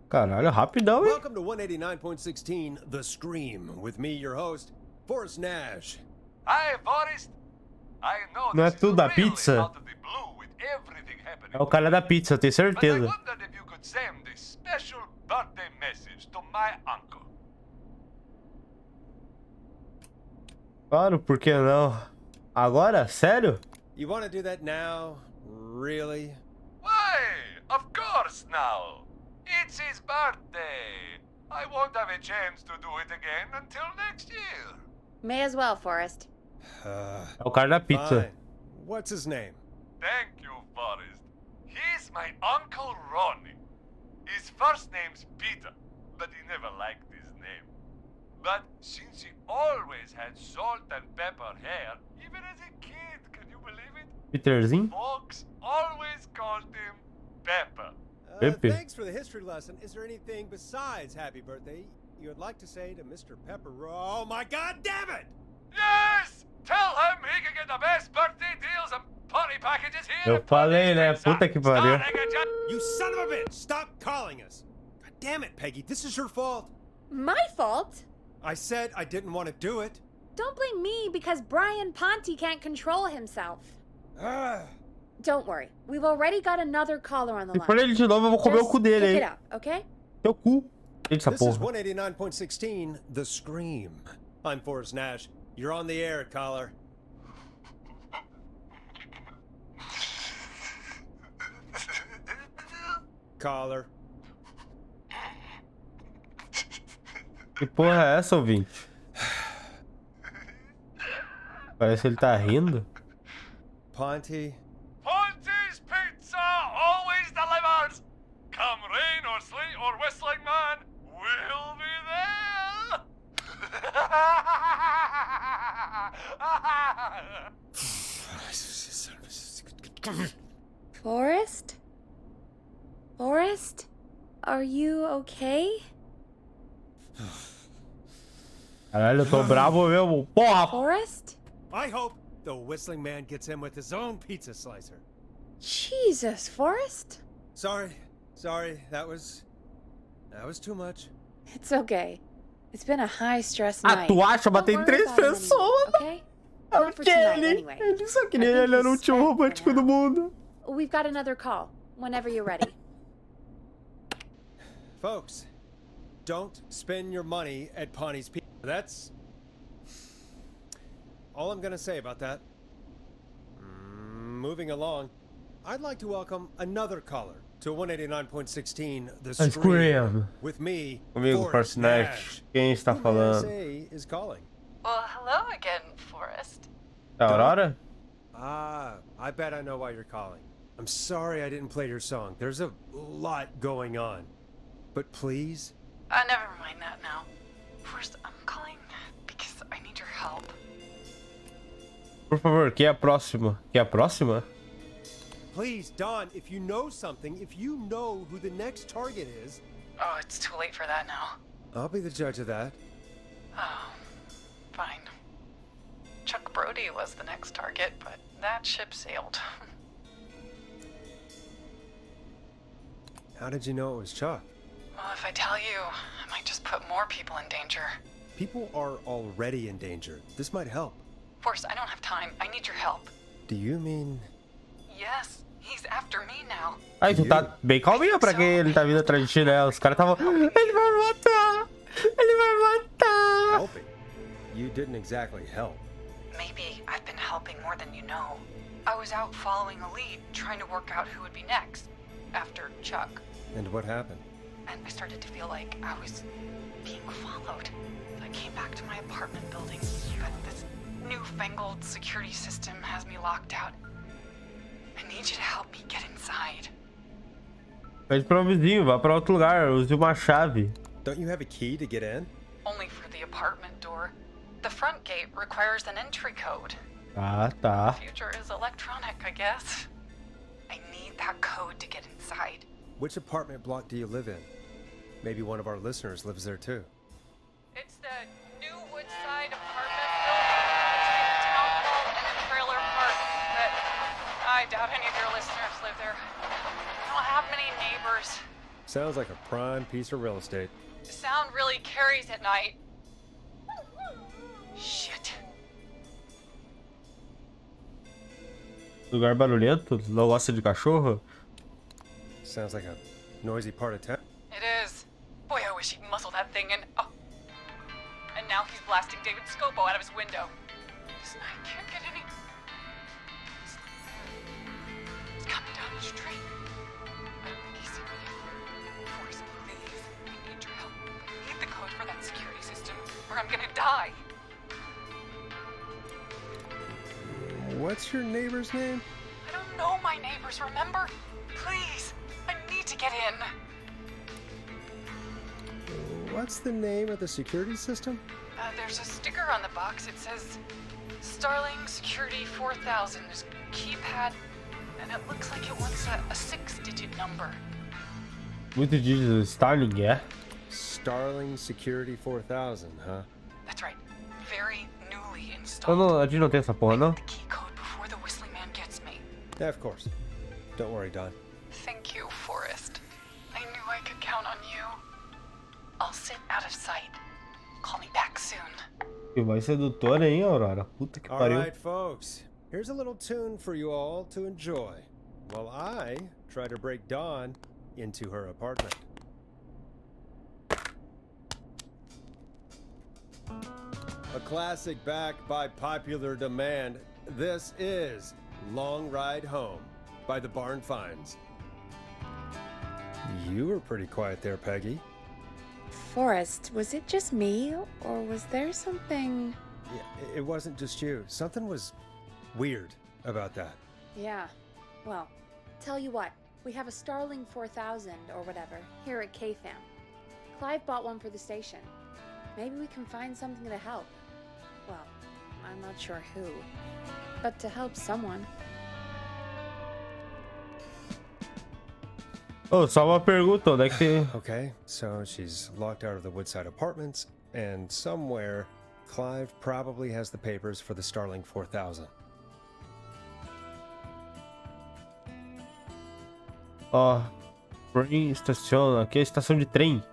Caralho, rapidão, hein? Welcome to 189.16 The Scream, with me, your host, Forrest Nash. Hi, Forrest. I know Não é this is tudo da really pizza? out of the blue with everything happening. É o cara da pizza, eu tenho But I certeza. wondered if you could send a special birthday message to my uncle. Claro, por que não? Agora? Sério? You want to do that now? Really? Why? Of course now. It's his birthday. I won't have a chance to do it again until next year. May as well, Forrest. É o cara da pizza. Fine. What's his name? Thank you, Forrest. He's my Uncle Ronnie. His first name's Peter, but he never liked his name. But since he always had salt and pepper hair, even as a kid, can you believe it? Peterzinho? Folks always called him Pepper. Pepe. Thanks for the history lesson. Is there anything besides happy birthday you would like to say to Mr. Pepper? Oh my god damn it! Yes! Tell him he can get the best birthday deals and party packages here. Eu falei, né? Puta que pariu. You son of a bitch! Stop calling us! God damn it, Peggy, this is your fault! My fault? I said I didn't want to do it. Don't blame me because Brian Ponte can't control himself. Ah. Don't worry, we've already got another caller on the Se for line. ele de novo, eu vou comer o Just cu dele, pick it hein? up, okay? Teu cu. Eita, This is porra. 189.16 The Scream. I'm Forrest Nash. You're on the air, caller. Caller. Que porra é essa, ouvinte? Parece que ele tá rindo. Ponte. Ponte's Pizza always delivers. Come rain or sleet or whistling man, we'll be there. Forrest? Forrest? Are you okay? Caralho, eu tô bravo mesmo. Porra! Forrest? I hope the whistling man gets him with his own pizza slicer. Jesus, Forrest? Sorry. That was too much. It's okay. It's been a high-stress Ah, night. tu acha? Don't Matei worry 3 about it anymore, pessoas. okay? Not for tonight, anyway. Ele só I queria think ele era o he's tio spent for romântico do now. mundo. We've got another call, whenever you're ready. Folks, don't spend your money at Ponte's Pizza. That's all I'm gonna say about that. Moving along, I'd like to welcome another caller to 189.16 The Scream. Scream. With me, Comigo, Forrest Nash. Nash. Quem está Who may I falando? say is calling? Well, hello again, Forrest. É a Aurora? Ah, I bet I know why you're calling. I'm sorry I didn't play your song. There's a lot going on. But please, Never mind that now. First, I'm calling because I need your help. Por favor, quem é a próxima? Quem é a próxima? please, Don, if you know something, if you know who the next target is, Oh, it's too late for that now. I'll be the judge of that. Oh, fine. Chuck Brody was the next target, but that ship sailed. How did you know it was Chuck? Well, if I tell you, I might just put more people in danger. People are already in danger. This might help. Forrest, I don't have time. I need your help. Do you mean... Yes, he's after me now. Ai, tu tá bem calminha pra quem ele tá vindo atrás de ti, né? Os caras tavam... Ele vai matar! Ele vai matar! helping? You didn't exactly help. Maybe I've been helping more than you know. I was out following a lead, trying to work out who would be next, after Chuck. And what happened? And I started to feel like I was being followed. I came back to my apartment building, but this newfangled security system has me locked out. I need you to help me get inside. Pede pra um vizinho, vá pra outro lugar, use uma chave. Don't you have a key to get in? Only for the apartment door. The front gate requires an entry code. Ah, tá. Future is electronic, I guess. I need that code to get inside. Which apartment block do you live in? Maybe one of our listeners lives there too. It's the new Woodside apartment building between the town hall and the trailer park. But I doubt any of your listeners live there. I don't have many neighbors. Sounds like a prime piece of real estate. The sound really carries at night. Shit. Lugar barulhento? Não gosta de cachorro? Sounds like a noisy part of town. It is. Boy, I wish he'd muscle that thing in. Oh. And now he's blasting David Scopo out of his window. This night can't get any. It's coming down the street. I don't think he's seen me yet. Forrest, please. I need your help. I need the code for that security system, or I'm gonna die. What's your neighbor's name? I don't know my neighbors, remember? Please, I need to get in. What's the name of the security system? There's a sticker on the box. It says Starling Security 4000. There's a keypad, and it looks like it wants a 6-digit number. Muito de Starling, é? Starling Security 4000, huh? That's right. Very newly Não, installed. não, a gente não tem essa porra, não? The key code before the whistling man gets me. Yeah, of course. Don't worry, Don. Thank you, Forrest. I knew I could count on you. I'll sit out of sight. Call me back soon. Que vai sedutora, hein, Aurora? Puta que All pariu. right, folks. Here's a little tune for you all to enjoy while I try to break Dawn into her apartment. A classic backed by popular demand. This is Long Ride Home by the Barn Finds. You were pretty quiet there, Peggy. Forrest, was it just me, or was there something... Yeah, it wasn't just you. Something was weird about that. Yeah, well, tell you what, we have a Starling 4000 or whatever here at KFAM. Clive bought one for the station. Maybe we can find something to help. Well, I'm not sure who, but to help someone. Ô, só uma pergunta, onde é que tem... Okay, so she's locked out of the Woodside Apartments, and somewhere, Clive probably has the papers for the Starling 4000. Ó, trem estaciona. Aqui é a estação de trem.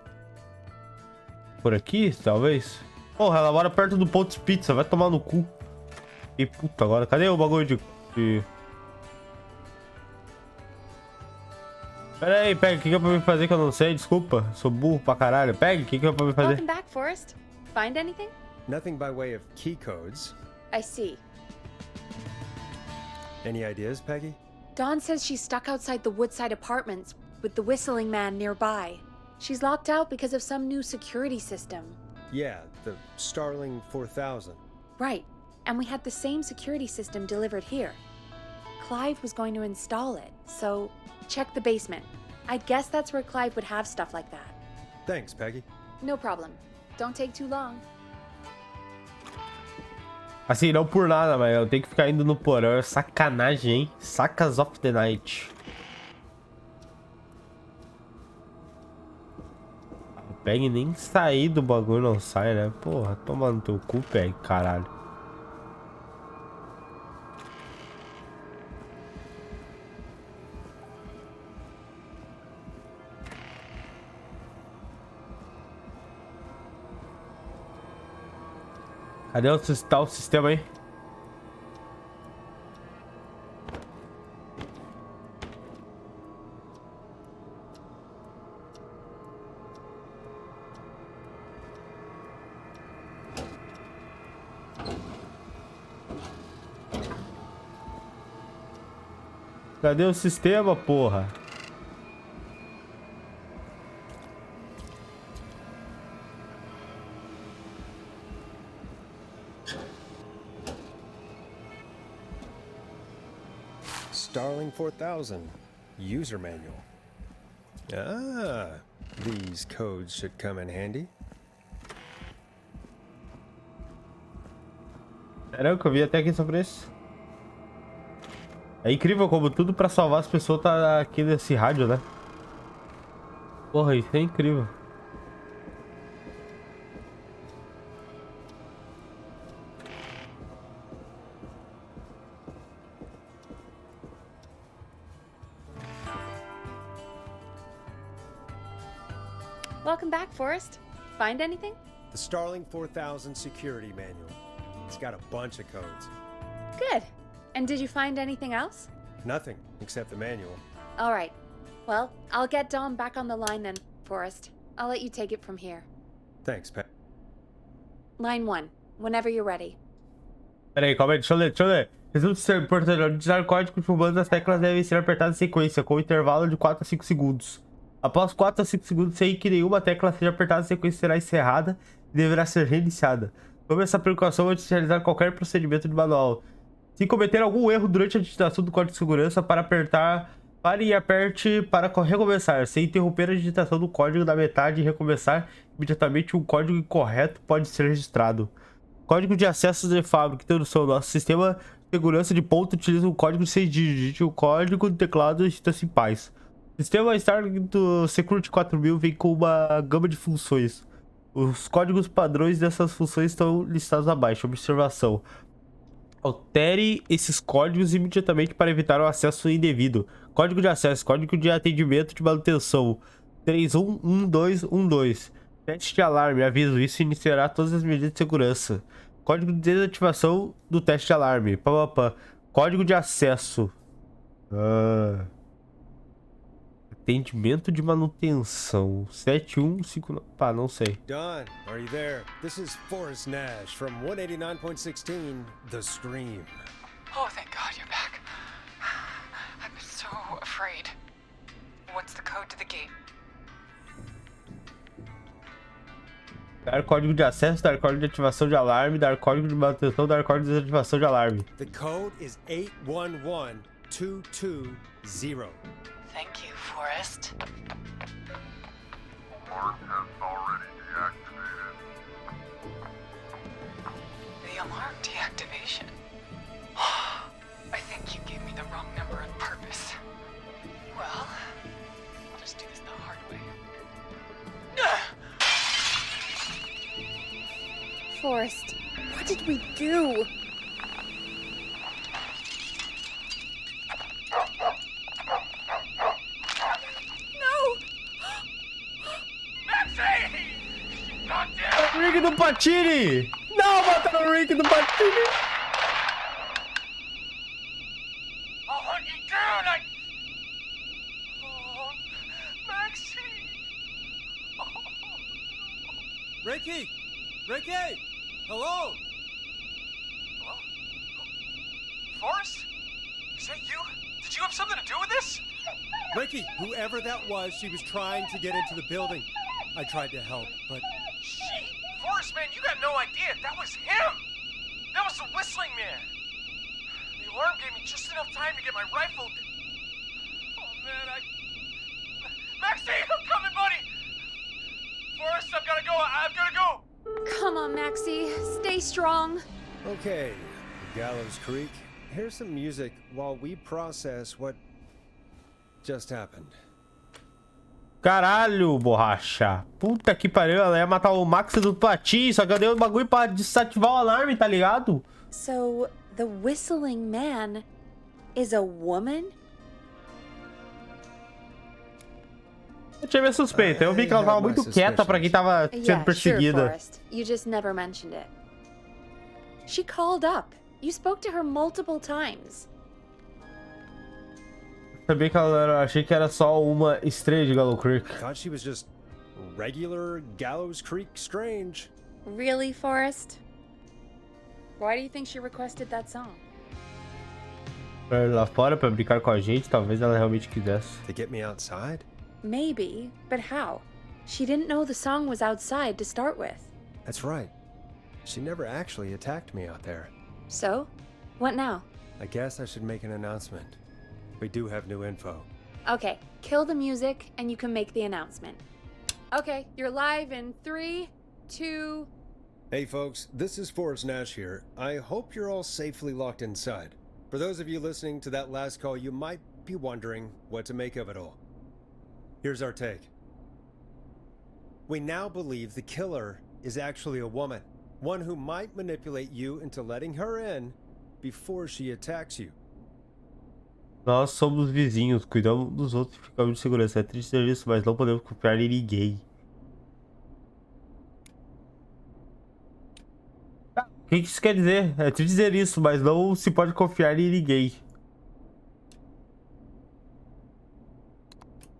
Por aqui, talvez? Porra, ela mora perto do Pontos Pizza, vai tomar no cu. E puta, agora, cadê o bagulho de... Pera aí, pega, o que é pra me fazer que eu não sei? Desculpa, sou burro pra caralho. Pega, o que é pra me fazer? Welcome back, Forrest. Find anything? Nothing by way of key codes. I see. Any ideas, Peggy? Dawn says she's stuck outside the Woodside Apartments with the whistling man nearby. She's locked out because of some new security system. Yeah, the Starling 4000. Right, and we had the same security system delivered here. Clive was going to install it, so check the basement. I'd guess that's where Clive would have stuff like that. Thanks, Peggy. No problem. Don't take too long. Assim, não por nada, mas eu tenho que ficar indo no porão. É sacanagem, hein? Sacas of the night. Peg nem sair do bagulho não sai, né? Porra, toma no teu cu, Peg, caralho. Cadê o tal sistema aí? Cadê o sistema, porra? Starling 4000 user manual. Ah, these codes should come in handy. Sério que eu vi até aqui sobre isso. É incrível como tudo pra salvar as pessoas tá aqui nesse rádio, né? Porra, isso é incrível. Welcome back, Forrest. Find anything? The Starling 4000 security manual. It's got a bunch of codes. Good. And did you find anything else? Nothing except the manual. All right. Well, I'll get Dom back on the line then, Forrest. I'll let you take it from here. Thanks, Pat. Line 1, whenever you're ready. Pera aí, calma aí, deixa eu ler. Resulta ser importante utilizar o código de comando das teclas devem ser apertadas em sequência, com um intervalo de 4 a 5 segundos. Após 4 a 5 segundos, sem que nenhuma tecla seja apertada, a sequência será encerrada e deverá ser reiniciada. Tome essa precaução antes de realizar qualquer procedimento de manual. Se cometer algum erro durante a digitação do código de segurança, pare e aperte para recomeçar. Sem interromper a digitação do código na metade e recomeçar imediatamente, um código incorreto pode ser registrado. Código de acesso de fábrica. Introdução. Nosso sistema de segurança de ponta utiliza um código de 6 dígitos. O código de teclado está-se em paz. O sistema Starling do Security 4000 vem com uma gama de funções. Os códigos padrões dessas funções estão listados abaixo. Observação. Altere esses códigos imediatamente para evitar o acesso indevido. Código de acesso. Código de atendimento de manutenção. 311212. Teste de alarme. Aviso. Isso iniciará todas as medidas de segurança. Código de desativação do teste de alarme. Código de acesso. Atendimento de manutenção. 7159. Pá, não sei. Don, are you there? This is Forrest Nash from 189.16, The Scream. Oh, thank God you're back. I'm so afraid. What's the code to the gate? Dar código de acesso, dar código de ativação de alarme, dar código de manutenção, dar código de desativação de alarme. The code is 811220. Thank you, Forrest. Alert has already deactivated. The alarm deactivation. I think you gave me the wrong number on purpose. Well, I'll just do this the hard way. Forrest, what did we do? O Rick do Patini! Não, mataram o Rick do Patini! I'll hunt you down! Oh, Maxie! Ricky! Ricky! Hello? Hello? Forrest? Is that you? Did you have something to do with this? Ricky, whoever that was, she was trying to get into the building. I tried to help, but... She? Forrest, man, you got no idea. That was him! That was the whistling man! The alarm gave me just enough time to get my rifle... Oh, man, Maxie, I'm coming, buddy! Forrest, I've gotta go. I've gotta go! Come on, Maxie. Stay strong. Okay, Gallows Creek, here's some music while we process what just happened. Caralho, borracha. Puta que pariu, ela ia matar o Max do Patini, só que eu dei um bagulho pra desativar o alarme, tá ligado? So, the whistling man is a woman? Eu tinha minha suspeita, eu vi que ela tava muito quieta pra quem tava sendo Yeah, sure, perseguida. Forrest. You just never mentioned it. She called up. You spoke to her multiple times. Sabia que ela era, achei que era só uma estrela de Gallows Creek. Thought she was just regular Gallows Creek strange. Really, Forrest? Why do you think she requested that song? Pra ir lá fora, pra brincar com a gente, talvez ela realmente quisesse. To get me outside? Maybe, but how? She didn't know the song was outside to start with. That's right. She never actually attacked me out there. So, what now? I guess I should make an announcement. We do have new info. Okay, kill the music and you can make the announcement. Okay, you're live in 3, 2... Hey folks, this is Forrest Nash here. I hope you're all safely locked inside. For those of you listening to that last call, you might be wondering what to make of it all. Here's our take. We now believe the killer is actually a woman. One who might manipulate you into letting her in before she attacks you. Nós somos vizinhos, cuidamos dos outros e ficamos de segurança. É triste dizer isso, mas não podemos confiar em ninguém. O que isso quer dizer? É te dizer isso, mas não se pode confiar em ninguém.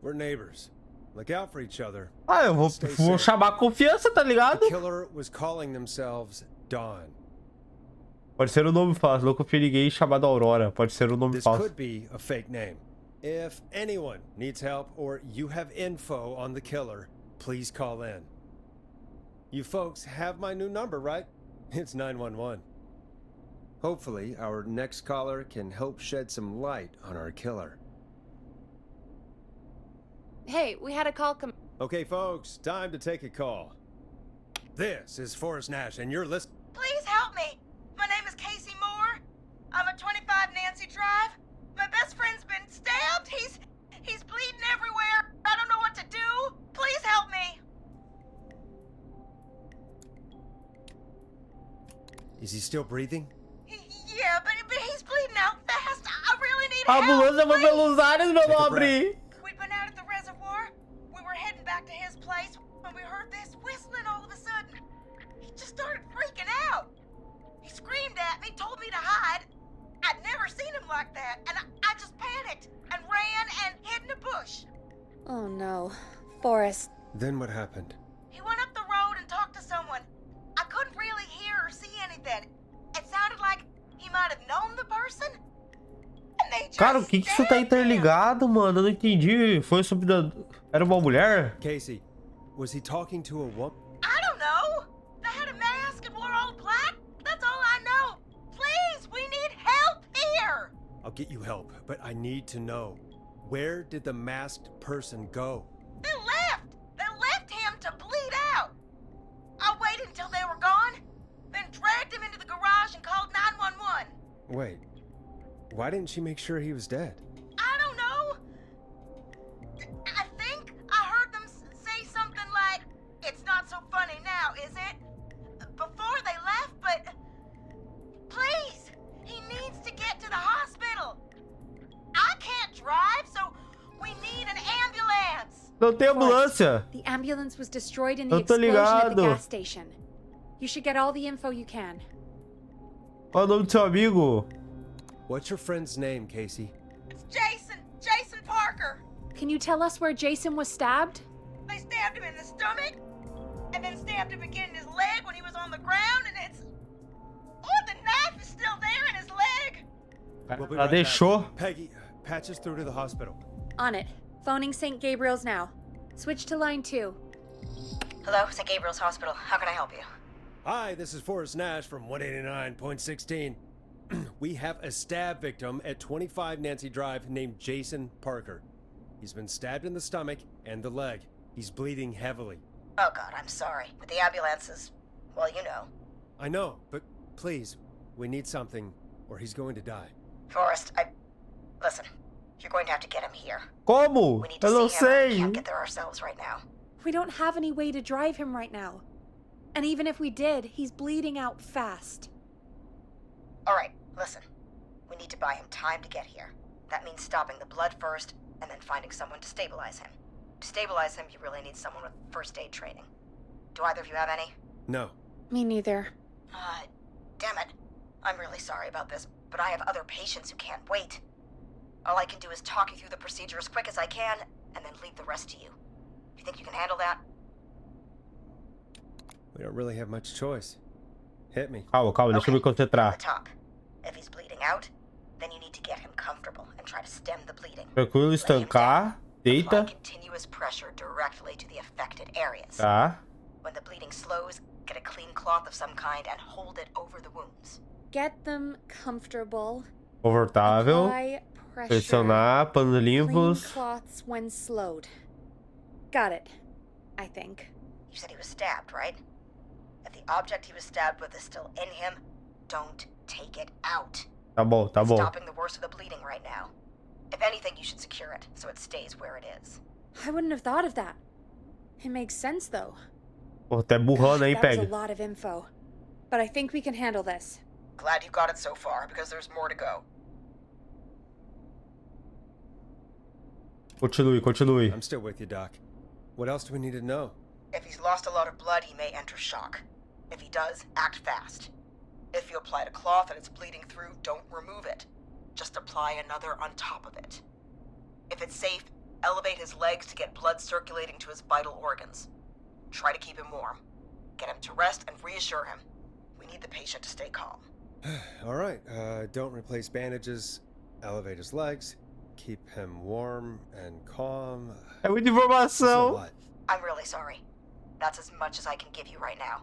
We're neighbors. Look out for each other. Ah, eu vou chamar a confiança, tá ligado? The killer was calling themselves Dawn. Pode ser um nome falso. Não confia em ninguém chamado Aurora. Pode ser um nome This falso. could be a fake name. If anyone needs help or you have info on the killer, please call in. You folks have my new number, right? It's 911. Hopefully, our next caller can help shed some light on our killer. Hey, we had a call come. Okay, folks, time to take a call. This is Forrest Nash, and you're listening. Please help me. My name is Casey Moore. I'm at 25 Nancy Drive. My best friend's been stabbed. He's bleeding everywhere. I don't know what to do. Please help me. Is he still breathing? Yeah, but he's bleeding out fast. I really need A help. ambulância foi pelos ares, meu Take a nobre. We'd been out at the reservoir. We were heading back to his place when we heard this whistling all of a sudden. He just started freaking out. He screamed at me, told me to hide. I'd never seen him like that, and I just panicked and ran and hid in a bush. Oh no. Forrest. Then what happened? He went up the road and talked to someone. I couldn't really hear or see anything. It sounded like he might have known the person. And they just Cara, o que isso tá stabbed him. interligado, mano? Eu não entendi. Foi sobre... Era uma mulher? Casey, was he talking to a woman? I don't know. They had a mask and wore all black. That's all I know. Please, we need help here. I'll get you help, but I need to know. Where did the masked person go? They left. They left him to bleed out. I waited until they were gone, then dragged him into the garage and called 911. Wait, why didn't she make sure he was dead? I don't know. I think I heard them say something like, "It's not so funny now, is it?" Before they left, but please, he needs to get to the hospital. I can't drive, so we need an ambulance. Não tem ambulância. The ambulance was destroyed in the Eu tô explosion at the ligado. gas station. You should get all the info you can. Qual é o nome do seu amigo? What's your friend's name, Casey? It's Jason Parker. Can you tell us where Jason was stabbed? They stabbed him in the stomach, and then stabbed him again in his leg when he was on the ground, and it's... Oh, the knife is still there in his leg. We'll be Ela right back. deixou. Peggy, patch us through to the hospital. On it. Phoning St. Gabriel's now. Switch to line 2. Hello, St. Gabriel's Hospital. How can I help you? Hi, this is Forrest Nash from 189.16. We have a stab victim at 25 Nancy Drive named Jason Parker. He's been stabbed in the stomach and the leg. He's bleeding heavily. Oh, God, I'm sorry. But the ambulance is... well, you know. I know, but please, we need something, or he's going to die. Forrest, listen, you're going to have to get him here. Como? We need to Eu não see him. We sei. can't get there ourselves right now. We don't have any way to drive him right now. And even if we did, he's bleeding out fast. All right, listen. We need to buy him time to get here. That means stopping the blood first, and then finding someone to stabilize him. To stabilize him, you really need someone with first aid training. Do either of you have any? No. Me neither. Damn it. I'm really sorry about this, but I have other patients who can't wait. All I can do is talk you through the procedure as quick as I can, and then leave the rest to you. Do you think you can handle that? We don't really have much choice. Hit me. Calma, deixa eu me From the concentrar. top. If he's bleeding out, then you need to get him comfortable and try to stem the bleeding. Tranquilo, Lay him estancar. down. Deita. Apply continuous pressure directly to the affected areas. Tá. When the bleeding slows, get a clean cloth of some kind and hold it over the wounds. Get them comfortable. Confortável. Apply pressure. Pressionar, panos Clean limpos. cloths when slowed. Got it. I think. You said he was stabbed, right? If the object he was stabbed with is still in him, don't take it out. Tá bom, tá It's bom. stopping the worst of the bleeding right now. If anything, you should secure it so it stays where it is. I wouldn't have thought of that. It makes sense though. Pô, tá burrando aí, That was a pega. lot of info. But I think we can handle this. Glad you got it so far, because there's more to go. Continue. I'm still with you, Doc. What else do we need to know? If he's lost a lot of blood, he may enter shock. If he does, act fast. If you applied a cloth and it's bleeding through, don't remove it. Just apply another on top of it. If it's safe, elevate his legs to get blood circulating to his vital organs. Try to keep him warm. Get him to rest and reassure him. We need the patient to stay calm. All right, don't replace bandages. Elevate his legs. Keep him warm and calm. É muita This is a informação. lot. I'm really sorry. That's as much as I can give you right now.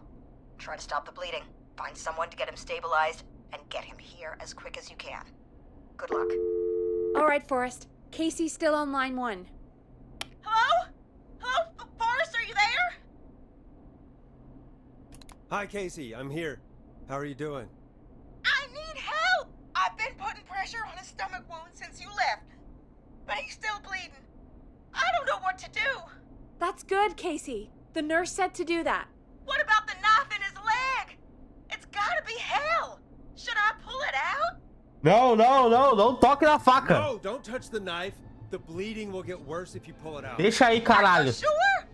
Try to stop the bleeding, find someone to get him stabilized, and get him here as quick as you can. Good luck. All right, Forrest. Casey's still on line 1. Hello? Hello, Forrest, are you there? Hi, Casey. I'm here. How are you doing? I need help! I've been putting pressure on his stomach wound since you left, but he's still bleeding. I don't know what to do. That's good, Casey. The nurse said to do that. What about the knife in his leg? It's gotta be hell. Should I pull it out? Não, não, não. Não toque na faca. No, don't touch the knife. The bleeding will get worse if you pull it out. Deixa aí, Are you caralho. sure?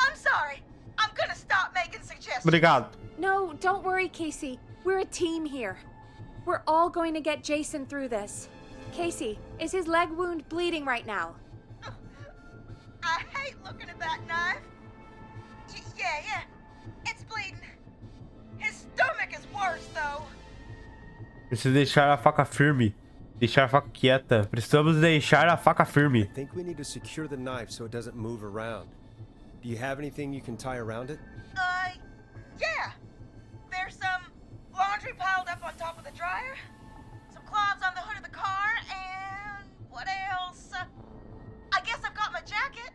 I'm sorry. I'm gonna stop making suggestions. Obrigado. No, don't worry, Casey. We're a team here. We're all going to get Jason through this. Casey, is his leg wound bleeding right now? I hate looking at that knife. Yeah. It's bleeding. His stomach is worse, though. Preciso deixar a faca firme. Deixar a faca quieta. Precisamos deixar a faca firme. I think we need to secure the knife so it doesn't move around. Do you have anything you can tie around it? Yeah. There's some laundry piled up on top of the dryer, some cloths on the hood of the car, and what else? I guess I've got my jacket.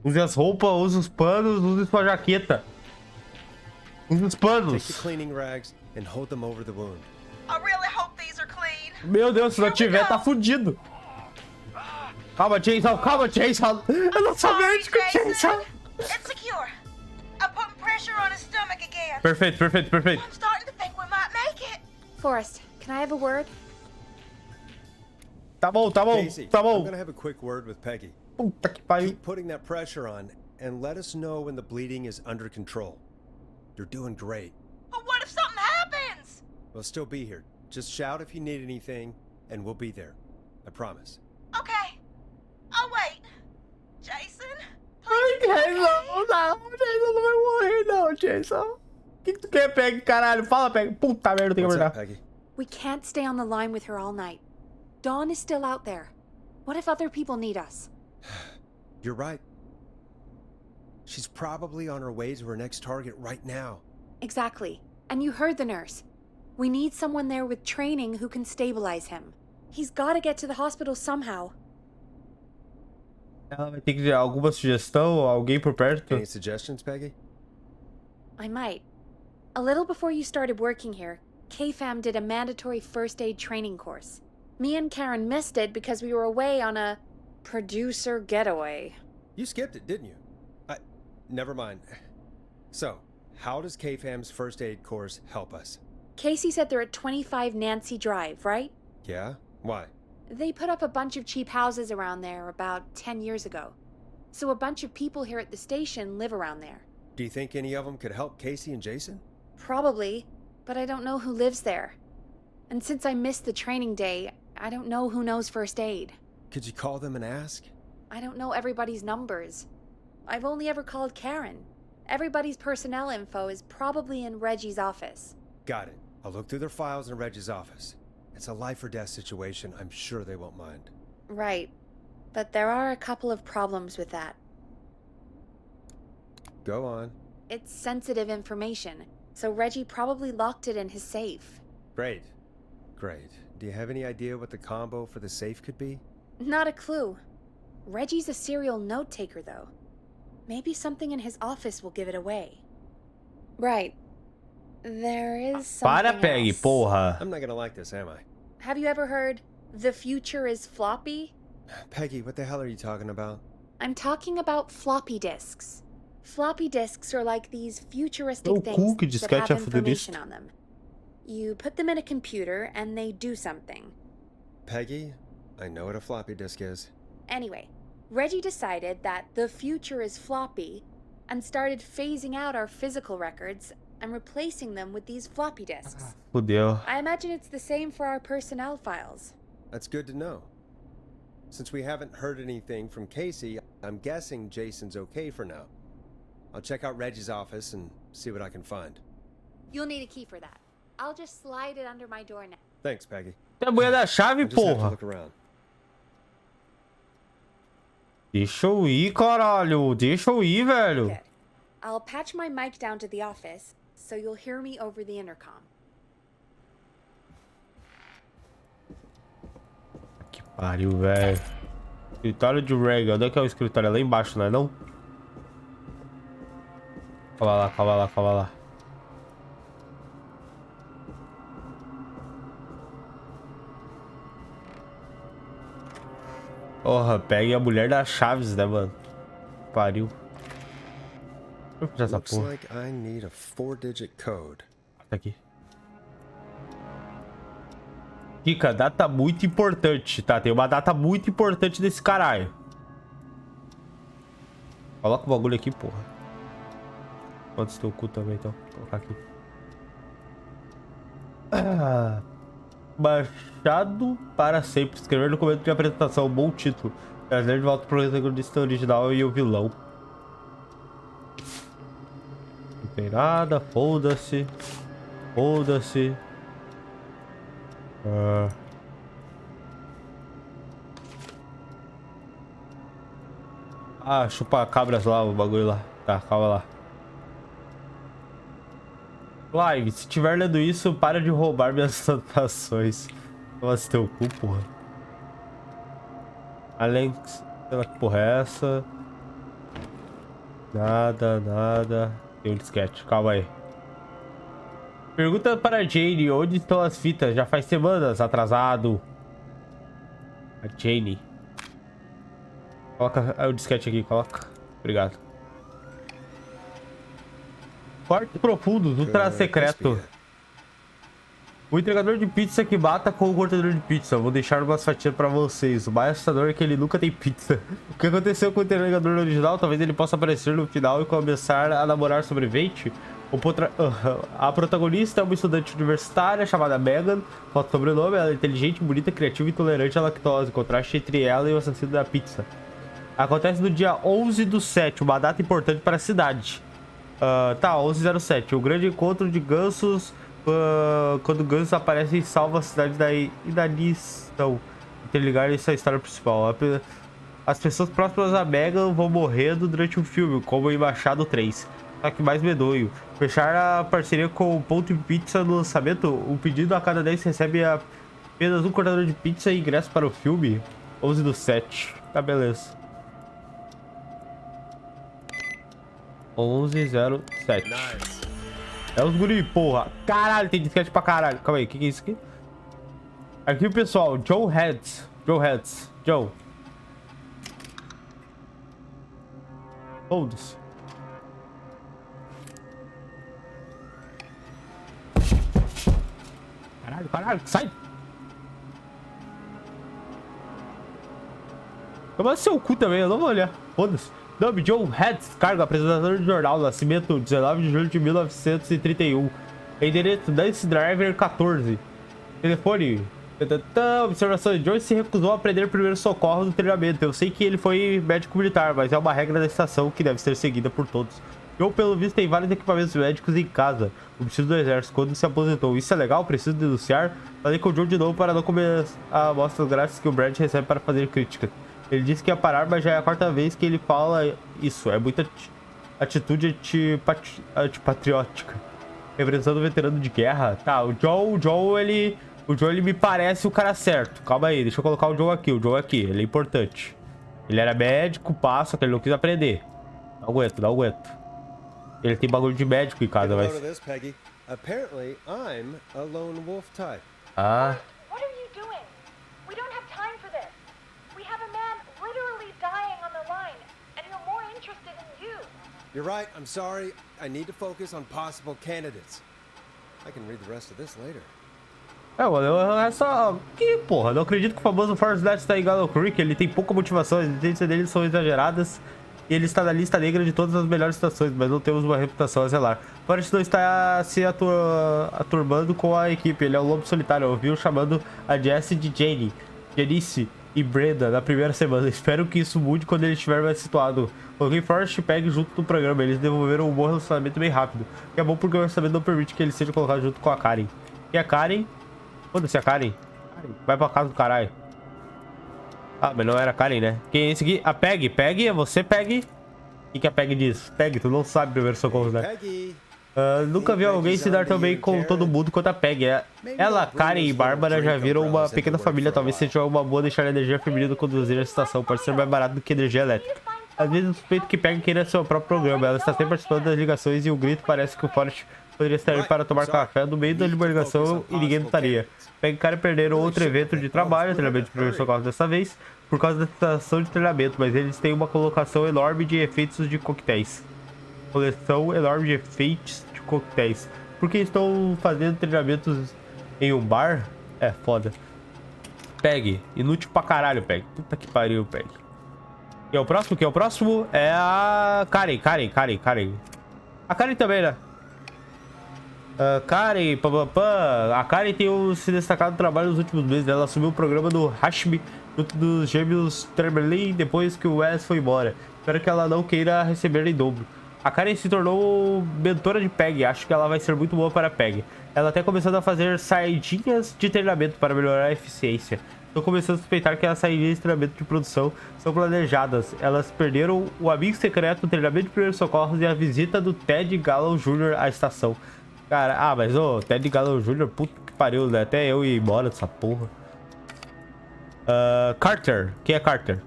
Use as roupas, use os panos, use sua jaqueta. Use os Take the panos. cleaning rags and hold them over the wound. I really hope these are clean. Meu Deus, se não tiver, tá fudido. Calma, Jason, calma, Jason. Eu não sou médico, Jason. It's secure. I'm putting pressure on his stomach again. Perfeito, perfeito, perfeito. I'm starting to think we might make it. Forrest, can I have a word? Tá bom, tá bom, Casey, tá I'm bom. gonna have a quick word with Peggy. Puta que pariu. Keep putting that pressure on and let us know when the bleeding is under control. You're doing great. But what if something happens? We'll still be here. Just shout if you need anything, and we'll be there. I promise. Okay. I'll wait. Jason? Ai, Please. Jason, não, Jason não vai morrer não, Jason. O que tu quer, Peg, caralho? Fala, Peg. Puta merda, tem que What's up, acordar. Peggy? We can't stay on the line with her all night. Dawn is still out there. What if other people need us? You're right. She's probably on her way to her next target right now. Exactly. And you heard the nurse. We need someone there with training who can stabilize him. He's gotta get to the hospital somehow. Ela vai ter que dar alguma sugestão? Alguém por perto? Any suggestions, Peggy? I might. A little before you started working here, KFAM did a mandatory first aid training course. Me and Karen missed it because we were away on a producer getaway. You skipped it, didn't you? Never mind. So, how does KFAM's first aid course help us? Casey said they're at 25 Nancy Drive, right? Yeah? Why? They put up a bunch of cheap houses around there about 10 years ago. So a bunch of people here at the station live around there. Do you think any of them could help Casey and Jason? Probably, but I don't know who lives there. And since I missed the training day, I don't know who knows first aid. Could you call them and ask? I don't know everybody's numbers. I've only ever called Karen. Everybody's personnel info is probably in Reggie's office. Got it. I'll look through their files in Reggie's office. It's a life or death situation. I'm sure they won't mind. Right. But there are a couple of problems with that. Go on. It's sensitive information, so Reggie probably locked it in his safe. Great. Great. Do you have any idea what the combo for the safe could be? Not a clue. Reggie's a serial note taker, though. Maybe something in his office will give it away. Right. There is something Para, Peg, else. porra. I'm not gonna like this, am I? Have you ever heard, the future is floppy? Peggy, what the hell are you talking about? I'm talking about floppy disks. Floppy disks are like these futuristic Oh, things cool, que that disquete have é information futurista. on them. You put them in a computer and they do something. Peggy, I know what a floppy disk is. Anyway, Reggie decided that the future is floppy and started phasing out our physical records and replacing them with these floppy disks. Fudeu. I imagine it's the same for our personnel files. That's good to know. Since we haven't heard anything from Casey, I'm guessing Jason's okay for now. I'll check out Reggie's office and see what I can find. You'll need a key for that. I'll just slide it under my door now. Thanks, Peggy. Tem a mulher da chave, I just have to porra. look around. Deixa eu ir, caralho. Deixa eu ir, velho. Good. I'll patch my mic down to the office, so you'll hear me over the intercom. Que pariu, velho. Escritório de Reagan. Onde é que é o escritório? É lá embaixo, não é não? Calma lá, calma lá, calma lá. Porra, pegue a mulher das chaves, né, mano? Pariu. Deixa eu fechar essa Looks porra. like I need a 4-digit code. Tá aqui. Dica, data muito importante, tá? Tem uma data muito importante desse caralho. Coloca o bagulho aqui, porra. Quantos teu cu também, então? Vou colocar aqui. Ah, baixado para sempre. Escrever documento de apresentação. Bom título. Trazer de volta pro protagonista original e o vilão. Não tem nada. Foda-se. Foda-se. Ah, chupa cabras lá, o bagulho lá. Tá, calma lá. Live, se tiver lendo isso, para de roubar minhas anotações. Nossa, teu cu, porra. Alex, sei lá que porra é essa. Nada, nada. Tem um disquete, calma aí. Pergunta para a Jane, onde estão as fitas? Já faz semanas, atrasado. A Jane. Coloca o disquete aqui, coloca. Obrigado. Quartos profundos, ultra secreto. O entregador de pizza que mata com o cortador de pizza. Vou deixar umas fatias pra vocês. O mais assustador é que ele nunca tem pizza. O que aconteceu com o entregador original? Talvez ele possa aparecer no final e começar a namorar sobrevivente. A protagonista é uma estudante universitária chamada Megan. Falta o sobrenome. Ela é inteligente, bonita, criativa e intolerante à lactose. Contraste entre ela e o assassino da pizza. Acontece no dia 11/7, uma data importante para a cidade. Tá, 11/07. O grande encontro de gansos. Quando gansos aparecem e salvam a cidade da inanição. Interligar essa história principal. As pessoas próximas a Megan vão morrendo durante o filme, como em Machado 3. Só que mais medonho. Fechar a parceria com o Ponto de Pizza no lançamento. Um pedido a cada 10 recebe apenas um cortador de pizza e ingresso para o filme. 11/7. Tá, beleza. 11/07. Nice. É os guri, porra. Caralho, tem disquete pra caralho. Calma aí, o que é isso aqui? Arquivo pessoal, Joe Heads. Joe. Foda-se. Caralho, sai. Toma seu cu também, eu não vou olhar. Foda-se. Nome, Joe Heads, cargo, apresentador de jornal, nascimento 19 de julho de 1931. Endereço, Dance Driver 14. Telefone. Observação, Joe se recusou a aprender primeiro socorro no treinamento. Eu sei que ele foi médico militar, mas é uma regra da estação que deve ser seguida por todos. Joe, pelo visto, tem vários equipamentos médicos em casa. O motivo do exército, quando se aposentou. Isso é legal? Preciso denunciar? Falei com o Joe de novo para não comer a amostras grátis que o Brad recebe para fazer críticas. Ele disse que ia parar, mas já é a quarta vez que ele fala isso. É muita atitude antipatriótica. Representando o veterano de guerra. Tá, o Joe, ele me parece o cara certo. Calma aí, deixa eu colocar o Joe aqui. Ele é importante. Ele era médico, passa, que ele não quis aprender. Não aguento. Ele tem bagulho de médico em casa, mas... Apparently, I'm a lone wolf type. Ah... What are you doing? We don't have time for this. We have a man literally dying on the line, and we're more interested in you. You're right, I'm sorry. I need to focus on possible candidates. I can read the rest of this later. Mano, é só... Que porra, não acredito que o famoso Forrest Gump está em Gallow Creek. Ele tem pouca motivação, as existências dele são exageradas. E ele está na lista negra de todas as melhores estações, mas não temos uma reputação a zelar. Forrest não está se aturmando com a equipe, ele é um lobo solitário. Eu ouvi o chamando a Jessie de Janice e Brenda na primeira semana. Espero que isso mude quando ele estiver mais situado. Coloquei Forrest e Peg junto no programa, eles desenvolveram um bom relacionamento bem rápido. Que é bom porque o orçamento não permite que ele seja colocado junto com a Karen. E a Karen? Foda-se a Karen. Vai pra casa do caralho. Ah, mas não era a Karen, né? Quem é esse aqui? A Peg. Peg, é você, Peg? O que a Peg diz? Peg, tu não sabe primeiro socorro, né? Peggy. Nunca vi alguém se dar tão bem com todo mundo quanto a Peg. Ela, Karen e Bárbara já viram uma pequena família. Talvez seja uma boa deixar a energia feminina conduzir a estação. Pode ser mais barato do que energia elétrica. Às vezes eu suspeito que Peg queira seu próprio programa. Ela está sempre participando das ligações e o grito parece que o Forrest poderia estar aí para tomar café no meio da ligação e ninguém notaria. Peg e Karen perderam outro evento de trabalho, treinamento de primeiros socorros dessa vez, por causa da estação de treinamento, mas eles têm uma colocação enorme de efeitos de coquetéis. Coleção enorme de efeitos de coquetéis. Porque estão fazendo treinamentos em um bar? É foda. Peg, inútil pra caralho, Peg. Puta que pariu, Peg. Quem é o próximo? Quem é o próximo? É a Karen. A Karen também, né? Karen, a Karen tem se destacado no trabalho nos últimos meses. Ela assumiu o programa do Hashmi junto dos gêmeos Tremblay depois que o Wes foi embora. Espero que ela não queira receber em dobro. A Karen se tornou mentora de Peg. Acho que ela vai ser muito boa para Peg. Ela até começou a fazer saidinhas de treinamento para melhorar a eficiência. Estou começando a suspeitar que as saidinhas de treinamento de produção são planejadas. Elas perderam o amigo secreto, o treinamento de primeiros socorros e a visita do Ted Gallo Jr. à estação. Cara, mas o Ted Gallo Jr., puta que pariu, né? Até eu ia embora dessa porra. Carter. Quem é Carter?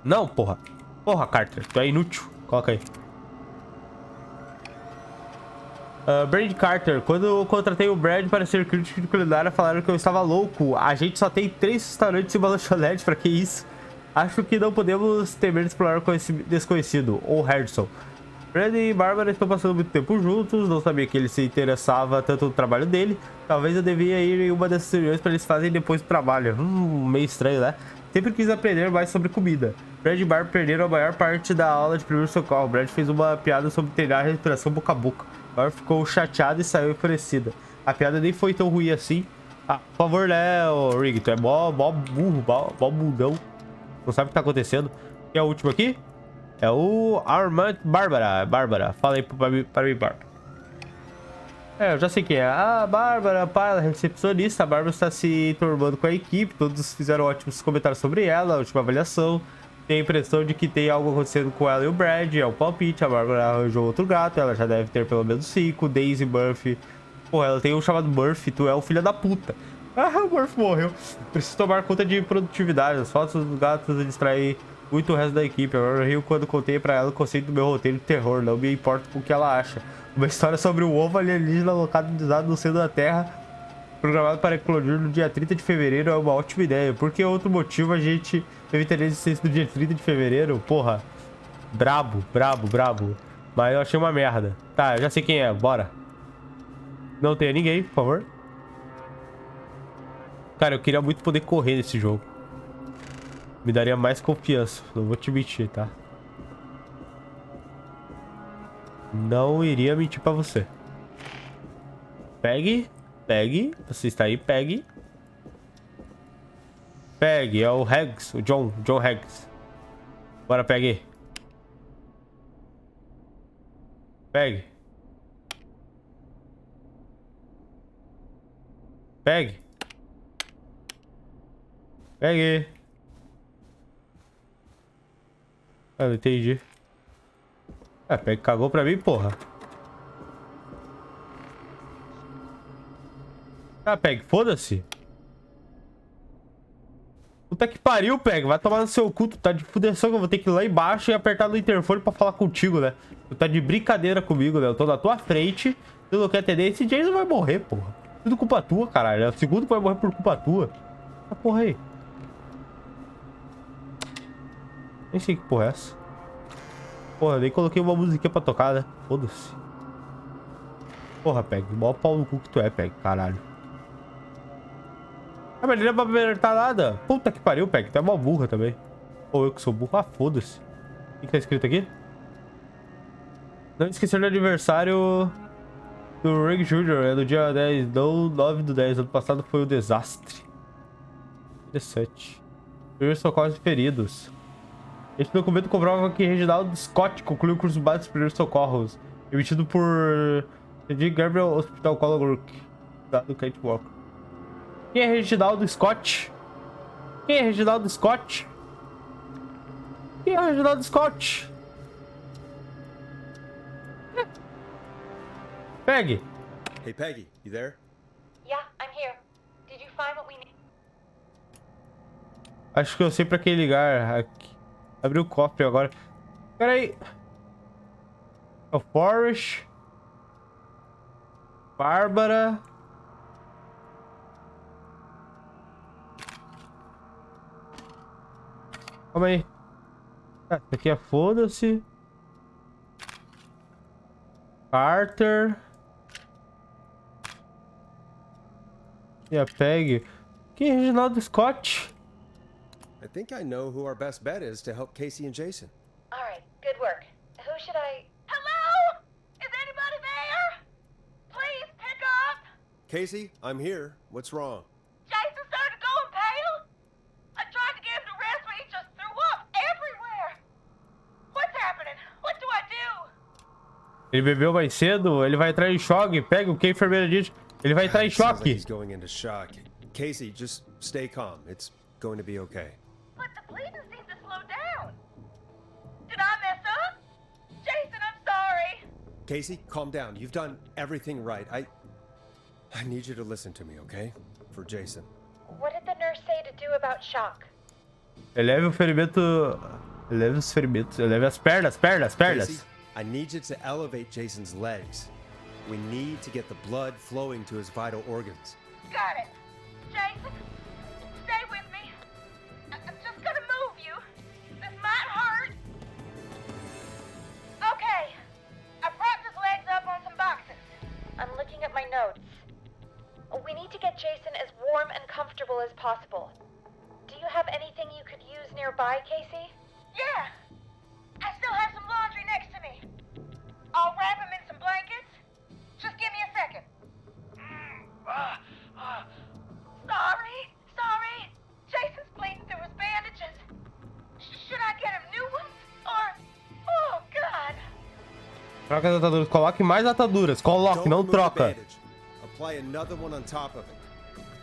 Não, porra. Porra, Carter. Tu é inútil. Coloca aí. Brad Carter. Quando eu contratei o Brad para ser crítico de culinária, falaram que eu estava louco. A gente só tem 3 restaurantes e uma lanchonete. Pra que isso? Acho que não podemos temer explorar com esse desconhecido. Ou Harrison. Brad e Bárbara estão passando muito tempo juntos. Não sabia que ele se interessava tanto no trabalho dele. Talvez eu devia ir em uma dessas reuniões para eles fazerem depois do trabalho. Meio estranho, né? Sempre quis aprender mais sobre comida. Brad e Bárbara perderam a maior parte da aula de primeiro socorro. Brad fez uma piada sobre treinar a respiração boca a boca. Bárbara ficou chateada e saiu enfurecida. A piada nem foi tão ruim assim. Por favor, né, Rig? Tu é mó burro, mó bundão. Não sabe o que tá acontecendo. Quem é o último aqui? É o Armand Bárbara. Fala aí para mim, Bárbara. Eu já sei quem é. A Bárbara, ela é recepcionista. A Bárbara está se turmando com a equipe. Todos fizeram ótimos comentários sobre ela, a última avaliação. Tem a impressão de que tem algo acontecendo com ela e o Brad. É um palpite. A Bárbara arranjou outro gato. Ela já deve ter pelo menos 5. Daisy, Murphy. Porra, ela tem um chamado Murphy. Tu é o filho da puta. O Murphy morreu. Preciso tomar conta de produtividade. As fotos dos gatos distraem muito o resto da equipe. Eu rio quando contei pra ela o conceito do meu roteiro de terror. Não me importa com o que ela acha. Uma história sobre o ovo alienígena localizado no centro da Terra, programado para eclodir no dia 30 de fevereiro, é uma ótima ideia. Por que outro motivo a gente evitaria a existência do dia 30 de fevereiro? Porra. Brabo. Mas eu achei uma merda. Tá, eu já sei quem é. Bora. Não tem ninguém, por favor. Cara, eu queria muito poder correr nesse jogo. Me daria mais confiança. Não vou te mentir, tá? Não iria mentir pra você. Pegue. Você está aí, pegue. É o Heggs, o John Heggs. Bora, pegue. Pegue. Ah, não entendi. Peg cagou pra mim, porra. Peg, foda-se. Puta que pariu, Peg. Vai tomar no seu cu. Tu tá de fudeção que eu vou ter que ir lá embaixo e apertar no interfone pra falar contigo, né? Tu tá de brincadeira comigo, né? Eu tô na tua frente. Tu não quer atender. Esse Jason vai morrer, porra. Tudo culpa tua, caralho. É o segundo que vai morrer por culpa tua. Essa porra aí. Nem sei que porra é essa. Porra, nem coloquei uma musiquinha pra tocar, né? Foda-se. Porra, Peg. Mó pau no cu que tu é, Peg. Caralho. Mas não é pra apertar nada. Puta que pariu, Peg. Tu é mó burra também. Ou eu que sou burro. Foda-se. O que tá escrito aqui? Não esquecer do aniversário do Rick Jr. É do dia 10, do 9 do 10. Ano passado foi um desastre. 17. Primeiros socorros feridos. Este documento comprova que Reginaldo Scott concluiu o curso básico de primeiros socorros, emitido por C.D. Gabriel Hospital Colorwork, dado Kate Walker. Quem é Reginaldo Scott? Quem é Reginaldo Scott? Quem é Reginaldo Scott? Pegue! Hey, Peggy, you there? Yeah, I'm here. Did you find what we need? Acho que eu sei pra quem ligar. Aqui. Abri o cofre agora. Pera aí. É o Forrest. Bárbara. Calma aí. Ah, isso aqui é foda-se. Carter. E a Peg. Quem é Reginaldo Scott? I think I know who our best bet is to help Casey and Jason. All right, good work. Who should I... Hello? Is anybody there? Please pick up. Casey, I'm here. What's wrong? Jason started going pale. I tried to get him to rest, but he just threw up everywhere. What's happening? What do I do? Ele bebeu mais cedo, ele vai entrar em choque. Pega o que a enfermeira diz. Ele vai entrar em Sounds like choque. he's going into shock. Casey, just stay calm. It's going to be okay. But the bleeding seemed to slow down. Did I mess up? Jason, I'm sorry. Casey, calm down. You've done everything right. I need you to listen to me, okay? For Jason. What did the nurse say to do about shock? Eleve o ferimento. Eleve os ferimentos. Eleve as pernas, pernas. Casey, I need you to elevate Jason's legs. We need to get the blood flowing to his vital organs. Got it. Jason, stay with me. I'm just gonna move you. This might hurt. Okay. I propped his legs up on some boxes. I'm looking at my notes. We need to get Jason as warm and comfortable as possible. Do you have anything you could use nearby, Casey? Yeah. I still have some laundry next to me. I'll wrap him in some blankets. Just give me a second. Sorry. Jason's bleeding through his bandages. Should I get him new ones? Or... Oh, God. Troca as ataduras. Coloque mais ataduras. Coloque, Don't não remove the troca. bandage. Apply another one on top of it.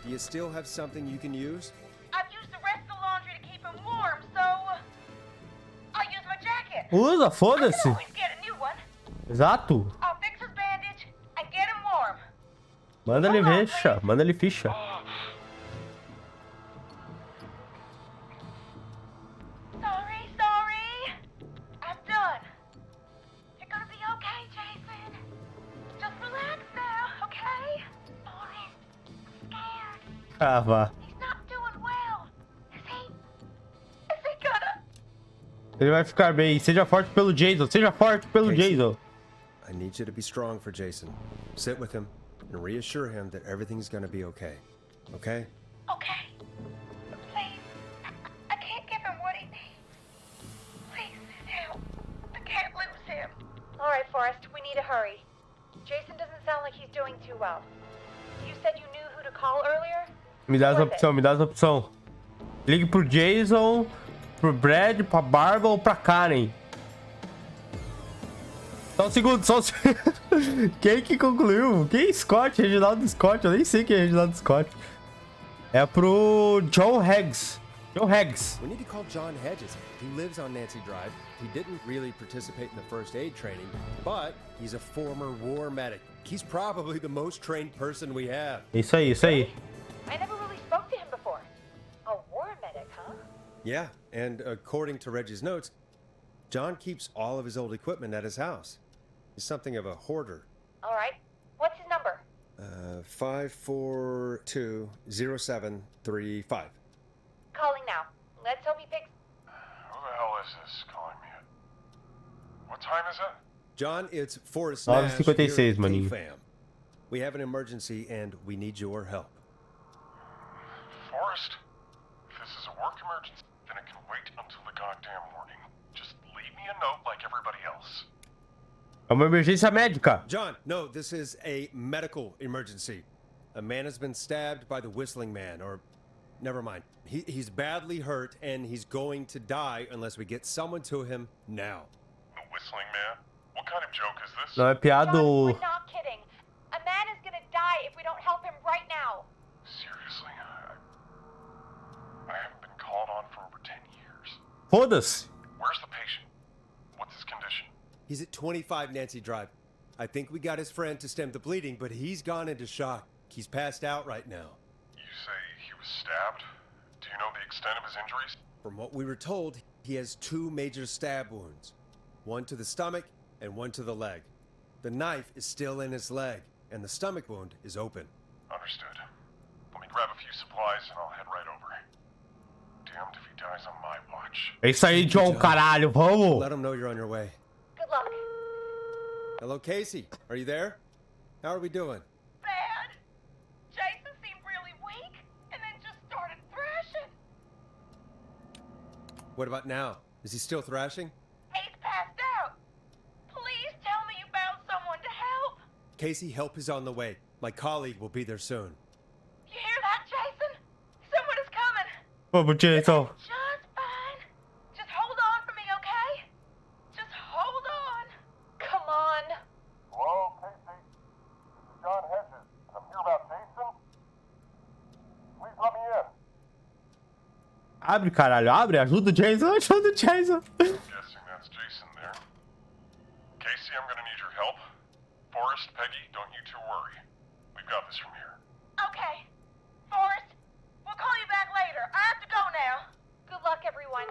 Do you still have something you can use? I've used the rest of the laundry to keep him warm, so... I'll use my jacket. Usa, I can foda-se. always get a new one. Exato. I'll fix his bandage and get him warm. Manda ele ficha. Manda ele ficha. Sorry. I'm done. You're gonna be okay, Jason. Just relax now, okay? Boris, I'm scared. Ah, vá. He's not doing well. Is he gonna... Ele vai ficar bem. Seja forte pelo Jason. Seja forte pelo Casey. Jason. I need you to be strong for Jason. Sit with him and reassure him that everything's gonna be okay. Okay? Okay. Please. I can't give him what he needs. Please, help. I can't lose him. All right, Forrest, we need to hurry. Jason doesn't sound like he's doing too well. You said you knew who to call earlier? Me dá essa opção, me dá essa opção. Ligue pro Jason, pro Brad, pra Barbara ou pra Karen. Só um segundo, só um segundo. Quem que concluiu? Quem é Scott? Reginaldo Scott. Eu nem sei quem é Reginaldo Scott. É pro John Haggs. John Haggs. We need to call John Hedges. He lives on Nancy Drive. He didn't really participate in the first aid training, but he's a former war medic. He's probably the most trained person we have. Isso aí, isso aí. I never really spoke to him before. A war medic, huh? Yeah, and according to Reggie's notes, John keeps all of his old equipment at his house. He's something of a hoarder. All right. What's his number? 5420735. Calling now. Let's hope he picks... Who the hell is this calling me at? What time is it? John, it's Forrest Nash 9:56, here at maninho. KFAM. We have an emergency and we need your help. Forrest? If this is a work emergency, then it can wait until the goddamn morning. Just leave me a É uma emergência médica. John, no, this is a medical emergency. A man has been stabbed by the Whistling Man, or never mind. He's badly hurt and he's going to die unless we get someone to him now. The Whistling Man? What kind of joke is this? Não é piada John, ou... we're not kidding. A man is gonna die if we don't help him right now. Seriously? I haven't been called on for over 10 years. Foda-se. Where's the patient? What's his condition? He's at 25 Nancy Drive. I think we got his friend to stem the bleeding, but he's gone into shock. He's passed out right now. You say he was stabbed? Do you know the extent of his injuries? From what we were told, he has 2 major stab wounds. One to the stomach and one to the leg. The knife is still in his leg, and the stomach wound is open. Understood. Let me grab a few supplies and I'll head right over. Damned if he dies on my watch. É isso aí, John, caralho. Vamos. Let him know you're on your way. Good luck. Hello, Casey. Are you there? How are we doing? Bad. Jason seemed really weak and then just started thrashing. What about now? Is he still thrashing? He's passed out. Please tell me you found someone to help. Casey, help is on the way. My colleague will be there soon. You hear that, Jason? Someone is coming. Vamos, Jason. Just fine. Just hold on for me, okay? Just hold on. Come on. Hello, Casey. This is John Hedges. I'm here about Jason. Please let me in. Abre, caralho. Abre. Ajuda o Jason. Ajuda o Jason. Guessing that's Jason there. Casey, I'm gonna need your help. Forrest, Peggy, don't you two worry. We've got this from here. Okay. Forrest, we'll call you back later. I have to go now. Good luck, everyone.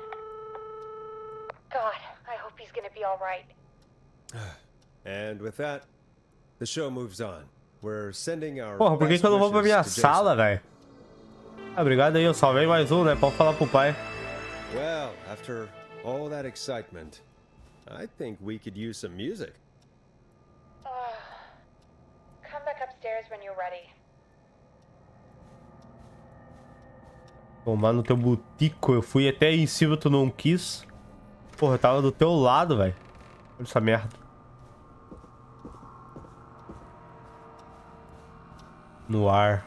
God, I hope he's gonna be all right. And with that, the show moves on. We're sending our Porra, por que best que eu não vou pra minha wishes to sala, Jason. velho? Ah, obrigado aí. Eu salvei mais um, né? Pode falar pro pai. Well, after all that excitement, I think we could use some music. Come back upstairs when you're ready. Tomar no teu butico. Eu fui até aí em cima, tu não quis. Porra, eu tava do teu lado, velho. Olha essa merda. No ar.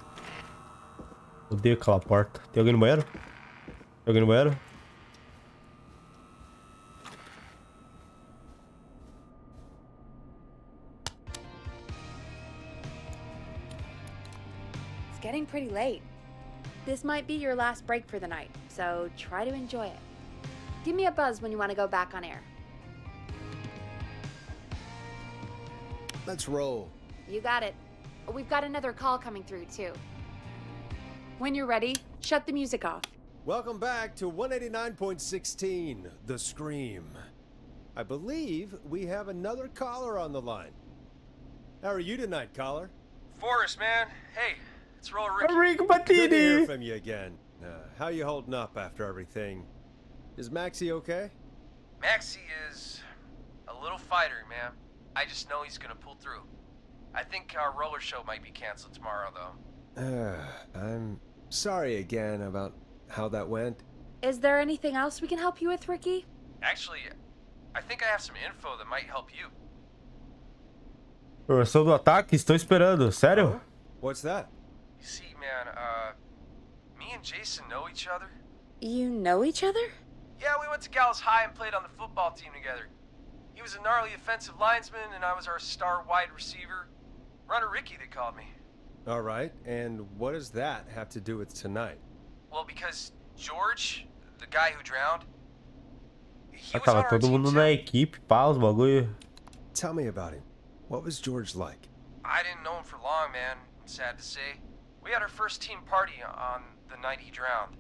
Odeio aquela porta. Tem alguém no banheiro? Tem alguém no banheiro? It's getting pretty late. This might be your last break for the night, so try to enjoy it. Give me a buzz when you want to go back on air. Let's roll. You got it. We've got another call coming through, too. When you're ready, shut the music off. Welcome back to 189.16, The Scream. I believe we have another caller on the line. How are you tonight, caller? Forrest, man. Hey, it's Roller Ricky. Rick Good to hear Batini. from you again. How you holding up after everything? Is Maxie okay? Maxie is a little fighter, man. I just know he's gonna pull through. I think our roller show might be canceled tomorrow, though. I'm sorry again about how that went. Is there anything else we can help you with, Ricky? Actually, I think I have some info that might help you. Versão do ataque? Estou esperando. Sério? What's that? You see, man, me and Jason know each other. You know each other? Yeah, we went to Gallows High and played on the football team together. He was a gnarly offensive linesman, and I was our star wide receiver. Runner Ricky, they called me. All right, and what does that have to do with tonight? Well, because George, the guy who drowned, he Ah, was on tava our todo team mundo too. na equipe, pá, os bagulho. Tell me about him. What was George like? I didn't know him for long, man. Sad to say. We had our first team party on the night he drowned.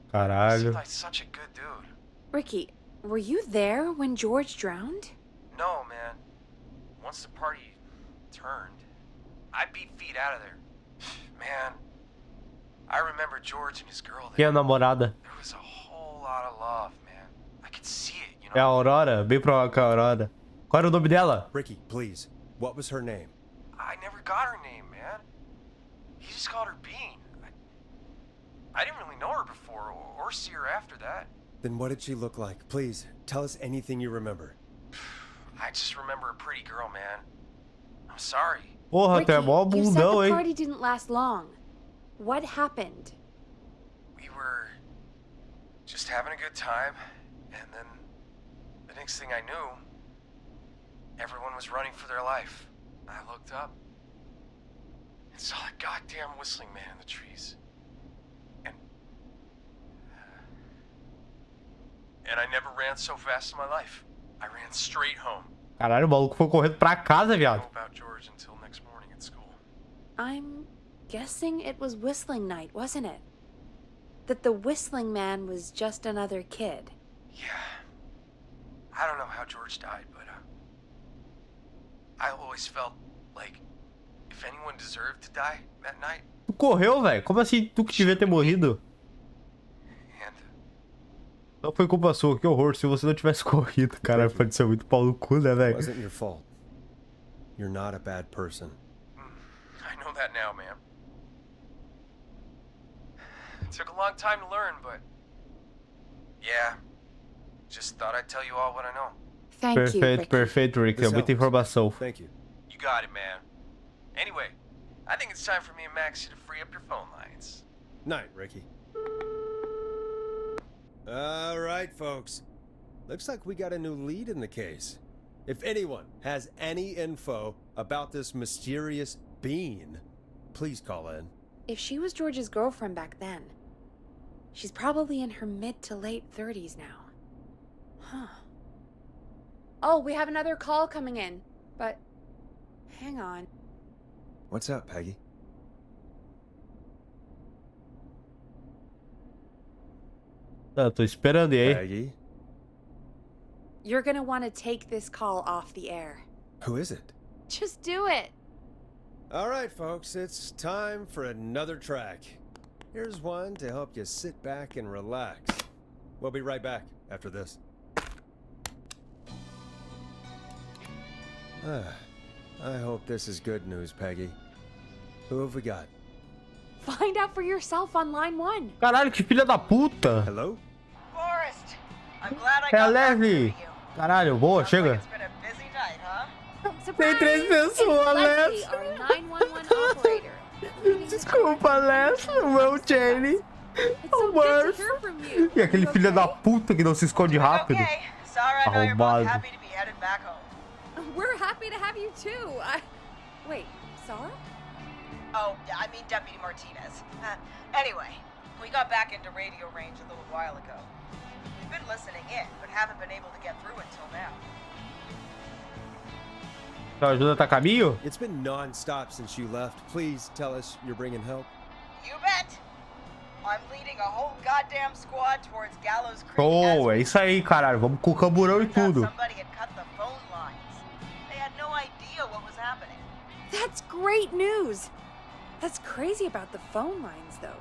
He Caralho. seemed like such a good dude. Ricky, were you there when George drowned? No, man. Once the party turned, I beat feet out of there. Man, I remember George and his girl Quem é there. a namorada? There was a whole lot of love, man. I could see it, you É a know? Aurora? Bem provável que é a Aurora. Qual era o nome dela? Ricky, please. What was her name? I never got her name, man. He just called her Bean. I didn't really know her before or see her after that. Then what did she look like? Please, tell us anything you remember. I just remember a pretty girl, man. I'm sorry. Porra, tu é mó you said bundão, the hein? party didn't last long. What happened? We were just having a good time, and then the next thing I knew, everyone was running for their life. I looked up and saw that goddamn whistling man in the trees. And I never ran so fast in my life. I ran straight home. Caralho, o maluco foi correndo pra casa, I didn't viado. know about George until next morning at school. I'm guessing it was whistling night, wasn't it? That the whistling man was just another kid. Yeah. I don't know how George died, but I always felt like if anyone deserved to die that night, Tu correu, velho? Como assim tu que devia ter morrido? and Não foi culpa sua, que horror. Se você não tivesse corrido, cara, pode ser muito pau no cu, né, It velho? wasn't your fault. You're not a bad person. I know that now, man. It took a long time to learn, but yeah, just thought I'd tell you all what I know. Thank you, Perfeito, Ricky. perfeito, Rick. É This muita helps. informação. Thank you. You got it, man. Anyway, I think it's time for me and Maxie to free up your phone lines. Night, Ricky. All right, folks. Looks like we got a new lead in the case. If anyone has any info about this mysterious being, please call in. If she was George's girlfriend back then, she's probably in her mid to late 30s now. Huh. Oh, we have another call coming in, but hang on. What's up, Peggy? Ah, tô esperando, e aí? Peggy? You're gonna want to take this call off the air. Who is it? Just do it. All right, folks, it's time for another track. Here's one to help you sit back and relax. We'll be right back after this. I hope this is good news, Peggy. Who have we got? Find out for yourself on line 1. Caralho, que filha da puta! Hello? Forrest, I'm glad I É a got back Leslie! to you. Caralho, boa, Sounds like chega. it's been a busy night, huh? Surprise! três pessoas, It's Leslie, Leslie. our 911 operator. Desculpa, Leslie, o meu Jenny. It's so Oh, good Murph. to hear from you. E aquele You filho da okay? puta que não se esconde rápido. Okay. Sorry, I know you're both Arrombado. happy to be headed back home. We're happy to have you too. Wait, Sarah? Oh, I mean Deputy Martinez. Anyway, we got back into radio range a little while ago. We've been listening in, but haven't been able to get through until now. Sua ajuda tá a caminho? It's been non-stop since you left. Please tell us you're bringing help. You bet! I'm leading a whole goddamn squad towards Gallows Creek. Oh, é as we isso aí, caralho. Vamos com o camburão e Turns out tudo. somebody had cut the phone lines. They had no idea what was happening. That's great news. That's crazy about the phone lines, though.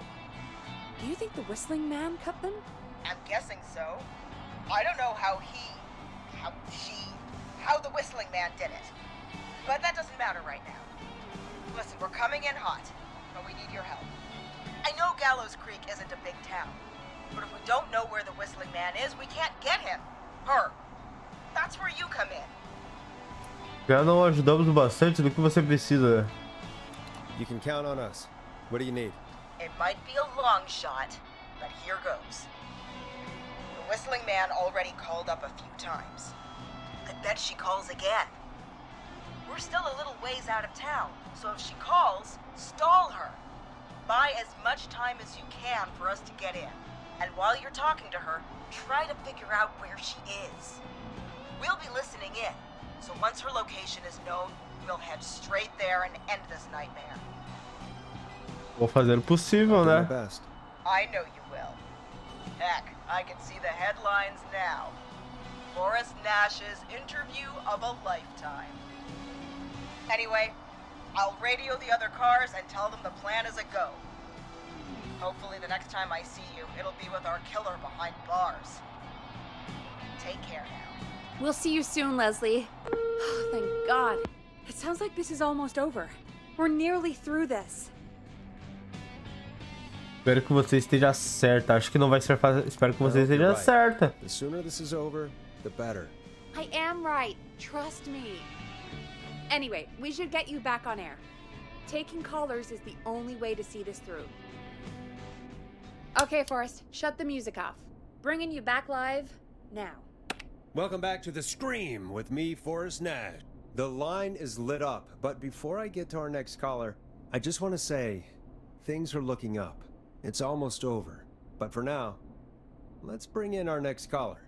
Do you think the whistling man cut them? I'm guessing so. I don't know how the whistling man did it. But that doesn't matter right now. Listen, we're coming in hot, but we need your help. I know Gallows Creek isn't a big town, but if we don't know where the whistling man is, we can't get him. Her. That's where you come in. Já não ajudamos bastante do que você precisa. You can count on us. What do you need? It might be a long shot, but here goes. The whistling man already called up a few times. I bet she calls again. We're still a little ways out of town, so if she calls, stall her. Buy as much time as you can for us to get in. And while you're talking to her, try to figure out where she is. We'll be listening in, so once her location is known, we'll head straight there and end this nightmare. Vou fazer o possível, Do my né? best. I know you will. Heck, I can see the headlines now. Forrest Nash's interview of a lifetime. Anyway, I'll radio the other cars and tell them the plan is a go. Hopefully the next time I see you, it'll be with our killer behind bars. Take care now. We'll see you soon, Leslie. Oh, thank God. It sounds like this is almost over. We're nearly through this. Espero que você esteja certa. Acho que não vai ser fácil. Espero que você No, you're esteja right. certa. The sooner this is over, the better. I am right. Trust me. Anyway, we should get you back on air. Taking callers is the only way to see this through. Okay, Forrest, shut the music off. Bringing you back live now. Welcome back to The Scream with me, Forrest Nash. The line is lit up, but before I get to our next caller, I just want to say, things are looking up. It's almost over. But for now, let's bring in our next caller.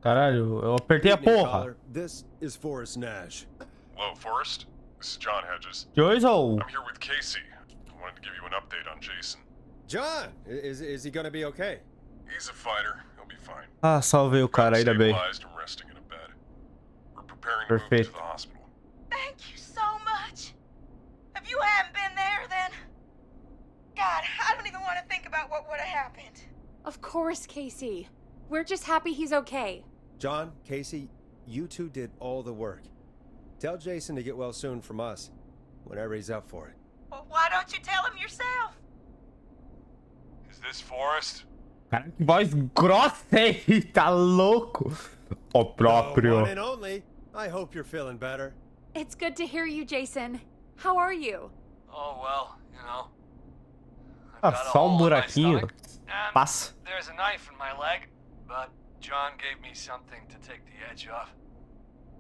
Caralho, eu apertei a Evening, porra. caller. This is Forrest Nash. Hello, Forrest. This is John Hedges. Joyzo. I'm here with Casey. I wanted to give you an update on Jason. John, is he gonna be okay? He's a fighter. He'll be fine. Ah, salvei o cara, ainda bem. Stabilized and resting in a bed. We're preparing to move him to Perfeito. the hospital. Thank you so much. If you hadn't been there, then... God, I don't even want to think about what would have happened. Of course, Casey. We're just happy he's okay. John, Casey, you two did all the work. Tell Jason to get well soon from us, whenever he's up for it. Well, why don't you tell him yourself? Is this Forrest? Cara, que voz grossa, hein? Tá louco. O Oh, próprio. one and only. I hope you're feeling better. It's good to hear you, Jason. How are you? Oh, well, you know. Ah, I've got a só hole in my buraquinho. stomach, and Passa. there's a knife in my leg, but John gave me something to take the edge off.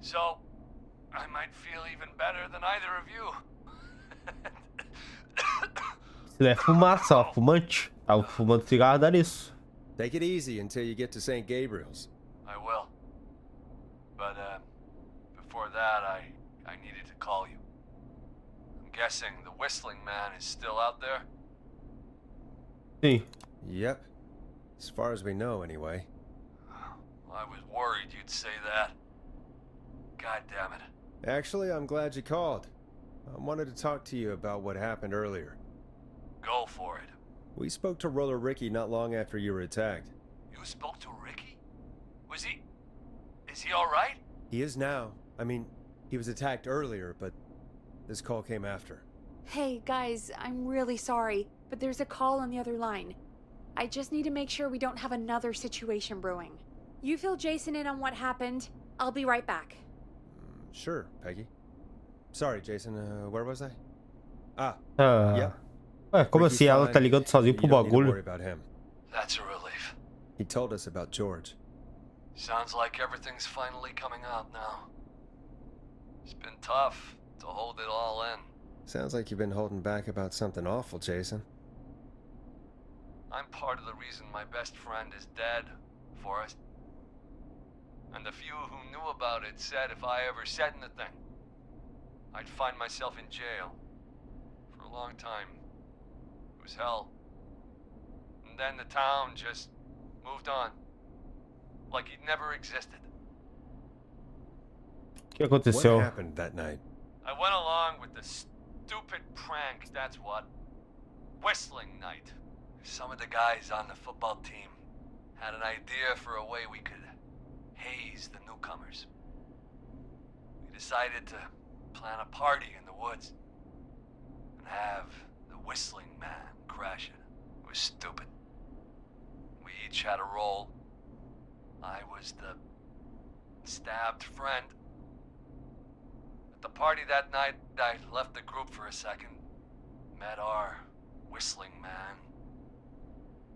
So, I might feel even better than either of you. Isso é fumaça, ó. Fumante. Tava fumando cigarro, dá nisso. Take it easy until you get to St. Gabriel's. I will. But, before that, I needed to call you. I'm guessing the Whistling Man is still out there? Sim. Yep. As far as we know, anyway. I was worried you'd say that. God damn it. Actually, I'm glad you called. I wanted to talk to you about what happened earlier. Go for it. We spoke to Roller Ricky not long after you were attacked. You spoke to Ricky? Is he alright? He is now. I mean, he was attacked earlier, but this call came after. Hey, guys, I'm really sorry, but there's a call on the other line. I just need to make sure we don't have another situation brewing. You fill Jason in on what happened. I'll be right back. Sure, Peggy. Sorry, Jason, where was I? Ah, Ah. yeah. Ué, como Ricky's assim? Ela fine. tá ligando sozinho pro You don't need to worry bagulho. about him. That's a relief. He told us about George. Sounds like everything's finally coming out now. It's been tough to hold it all in. Sounds like you've been holding back about something awful, Jason. I'm part of the reason my best friend is dead, Forrest. And the few who knew about it said if I ever said anything, I'd find myself in jail. For a long time. It was hell. And then the town just moved on. Like he'd never existed. O que aconteceu? What happened that night? I went along with the stupid prank, that's what. Whistling night. Some of the guys on the football team had an idea for a way we could haze the newcomers. We decided to plan a party in the woods and have the Whistling Man crash it. It was stupid. We each had a role. I was the stabbed friend. At the party that night, I left the group for a second. Met our Whistling Man.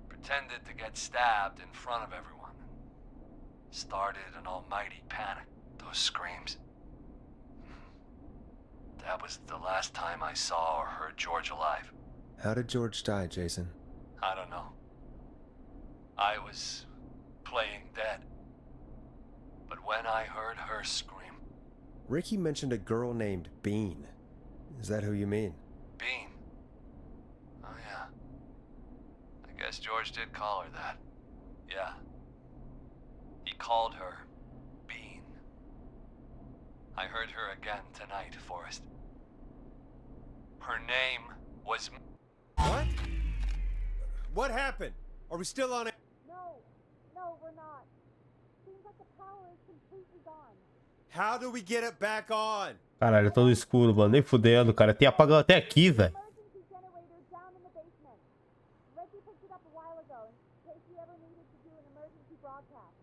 Pretended to get stabbed in front of everyone. Started an almighty panic. Those screams. That was the last time I saw or heard George alive. How did George die, Jason? I don't know. I was playing dead. But when I heard her scream... Ricky mentioned a girl named Bean. Is that who you mean? Bean. Oh yeah. I guess George did call her that. Yeah. He called her Bean. I heard her again tonight, Forrest. Her name was... What? What happened? Are we still on it? No, we're not. Seems like the power is completely gone. How do we get it back on? Caralho, é todo escuro, mano. Nem fudendo, cara. Tem apagão até aqui, velho. Emergency generator down in the basement. Reggie picked it up a while ago in case you ever needed to do an emergency broadcast.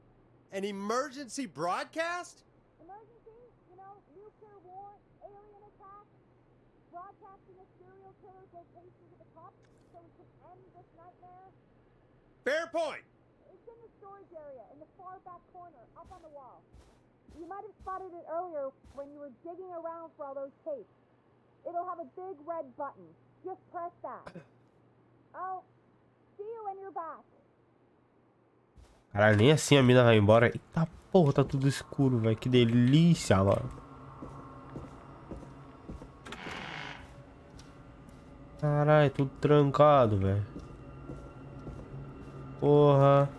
An emergency broadcast? Emergency? You know, nuclear war, alien attack, broadcasting a serial killer's location to the cops so we can end this nightmare. Fair point. It's in the storage area, in the far back corner, up on the wall. You might have spotted it earlier when you were digging around for all those tapes. It'll have a big red button. Just press that. I'll see you when you're back. Caralho, nem assim a mina vai embora. Eita porra, tá tudo escuro, velho. Que delícia, mano. Caralho, tudo trancado, velho. Porra.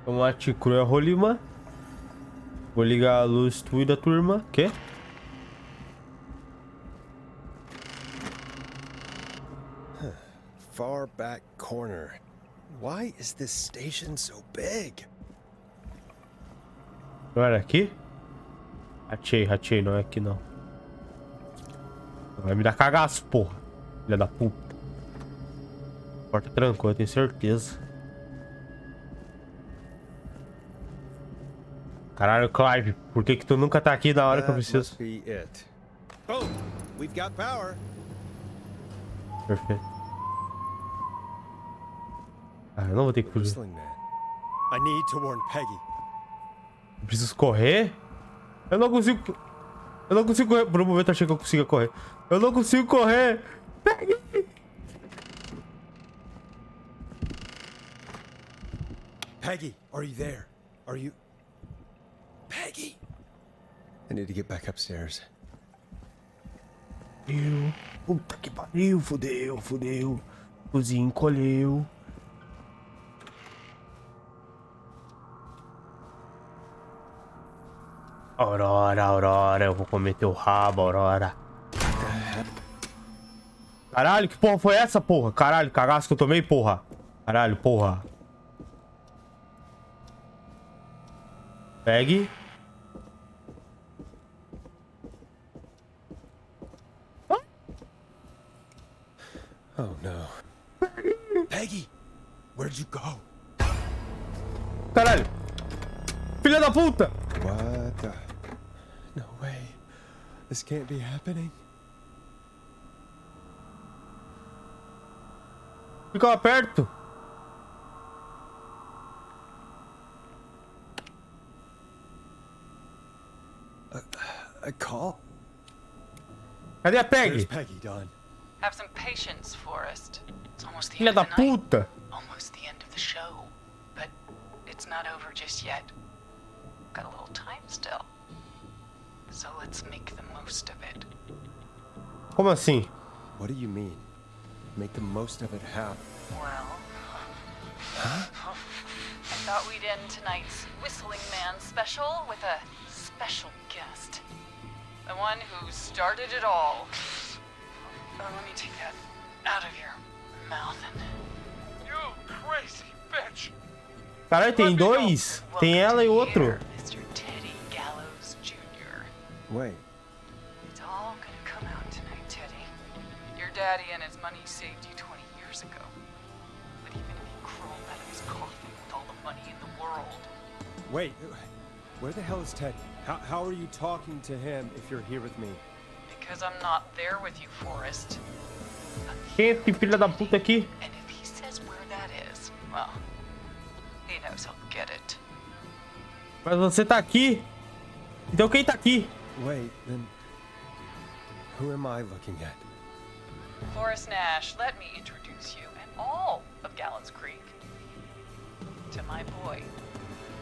Tomate cru é rolimã. Vou ligar a luz tu e da turma. Quê? Far back corner. Why is this station so big? Não era aqui? Ratei, não é aqui não. Vai me dar cagaço, porra. Filha da puta. A porta trancou, eu tenho certeza. Caralho, Clive, por que tu nunca tá aqui na hora que eu preciso? Must be it. Boom! We've got power. Perfeito. Ah, eu não vou ter que fugir. Whistling man. I need to warn Peggy. Eu preciso correr? Eu não consigo correr. Por um momento eu achei que eu conseguia correr. Eu não consigo correr. Pegue! Peggy, are you there? Are you... Peggy! I need to get back upstairs. Puta que pariu, fudeu. Cozinho encolheu. Aurora, eu vou comer teu rabo, Aurora. Caralho, que porra foi essa, porra? Caralho, cagaço que eu tomei, porra. Caralho, porra. Pegue. Oh no. Peggy! Where'd you go? Caralho. Filha da puta. What the... No way. This can't be happening. Ficava perto. A call? Cadê a Where's Peg? Peggy, Don? Have some patience, Forrest. It's almost the Filha end da of the night. puta. Almost the end of the show. But it's not over just yet. Got a little time still. So let's make the most of it. Como assim? What do you mean? Make the most of it how? Well... I thought we'd end tonight's Whistling Man special with a special guest. The one who started it all. Let me take that out of your mouth and... You crazy bitch! Caralho, tem dois. Tem ela e outro. Mr. Teddy Gallows Jr. Wait. It's all gonna come out tonight, Teddy. Your daddy and his money saved you 20 years ago. But even if he crawled out of his coffin with all the money in the world... Wait. Where the hell is Teddy? How are you talking to him if you're here with me? Because I'm not there with you, Forrest. Quem é esse filho da puta aqui? And if he says where that is, well, he knows he'll get it. Mas você tá aqui. Então quem tá aqui? Wait, then... Who am I looking at? Forrest Nash, let me introduce you and all of Gallons Creek to my boy,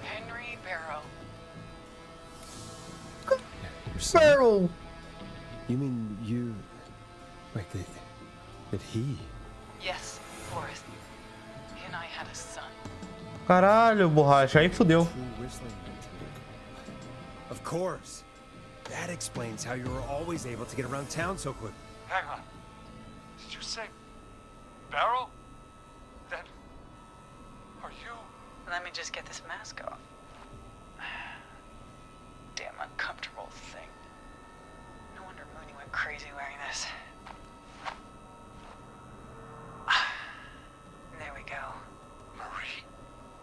Henry Barrow. Your son? Barrel. You mean you... Wait, that he... Yes, Forrest. He and I had a son. Caralho, borracha. Aí fudeu. True whistling man to me. Of course. That explains how you were always able to get around town so quick. Hang on. Did you say Barrow? Then are you? Let me just get this mask off. Damn uncomfortable thing. No wonder Mooney went crazy wearing this.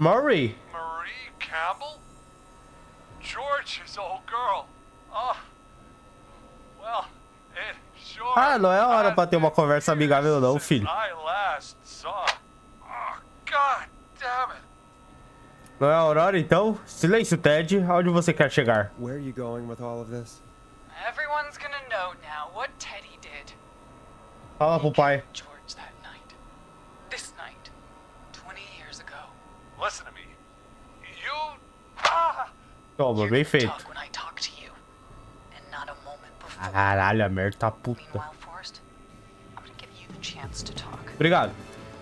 Murray? Marie Campbell? George's old girl. Oh. Well, it sure Ah, não é hora has pra ter uma been conversa amigável não, years filho. since I last saw. Oh, God damn it. Não é a Aurora, então? Silêncio, Ted. Aonde você quer chegar? Where are you going with all of this? Everyone's gonna know now what Teddy did. Fala pro pai. George that night. This night. 20 years ago. Listen to me. You. Ah! Toma, bem feito. Talk when I talk to you. And not a moment before. Caralho, a merda tá puta. Meanwhile, Forrest, I'm gonna give you the chance to talk. Obrigado.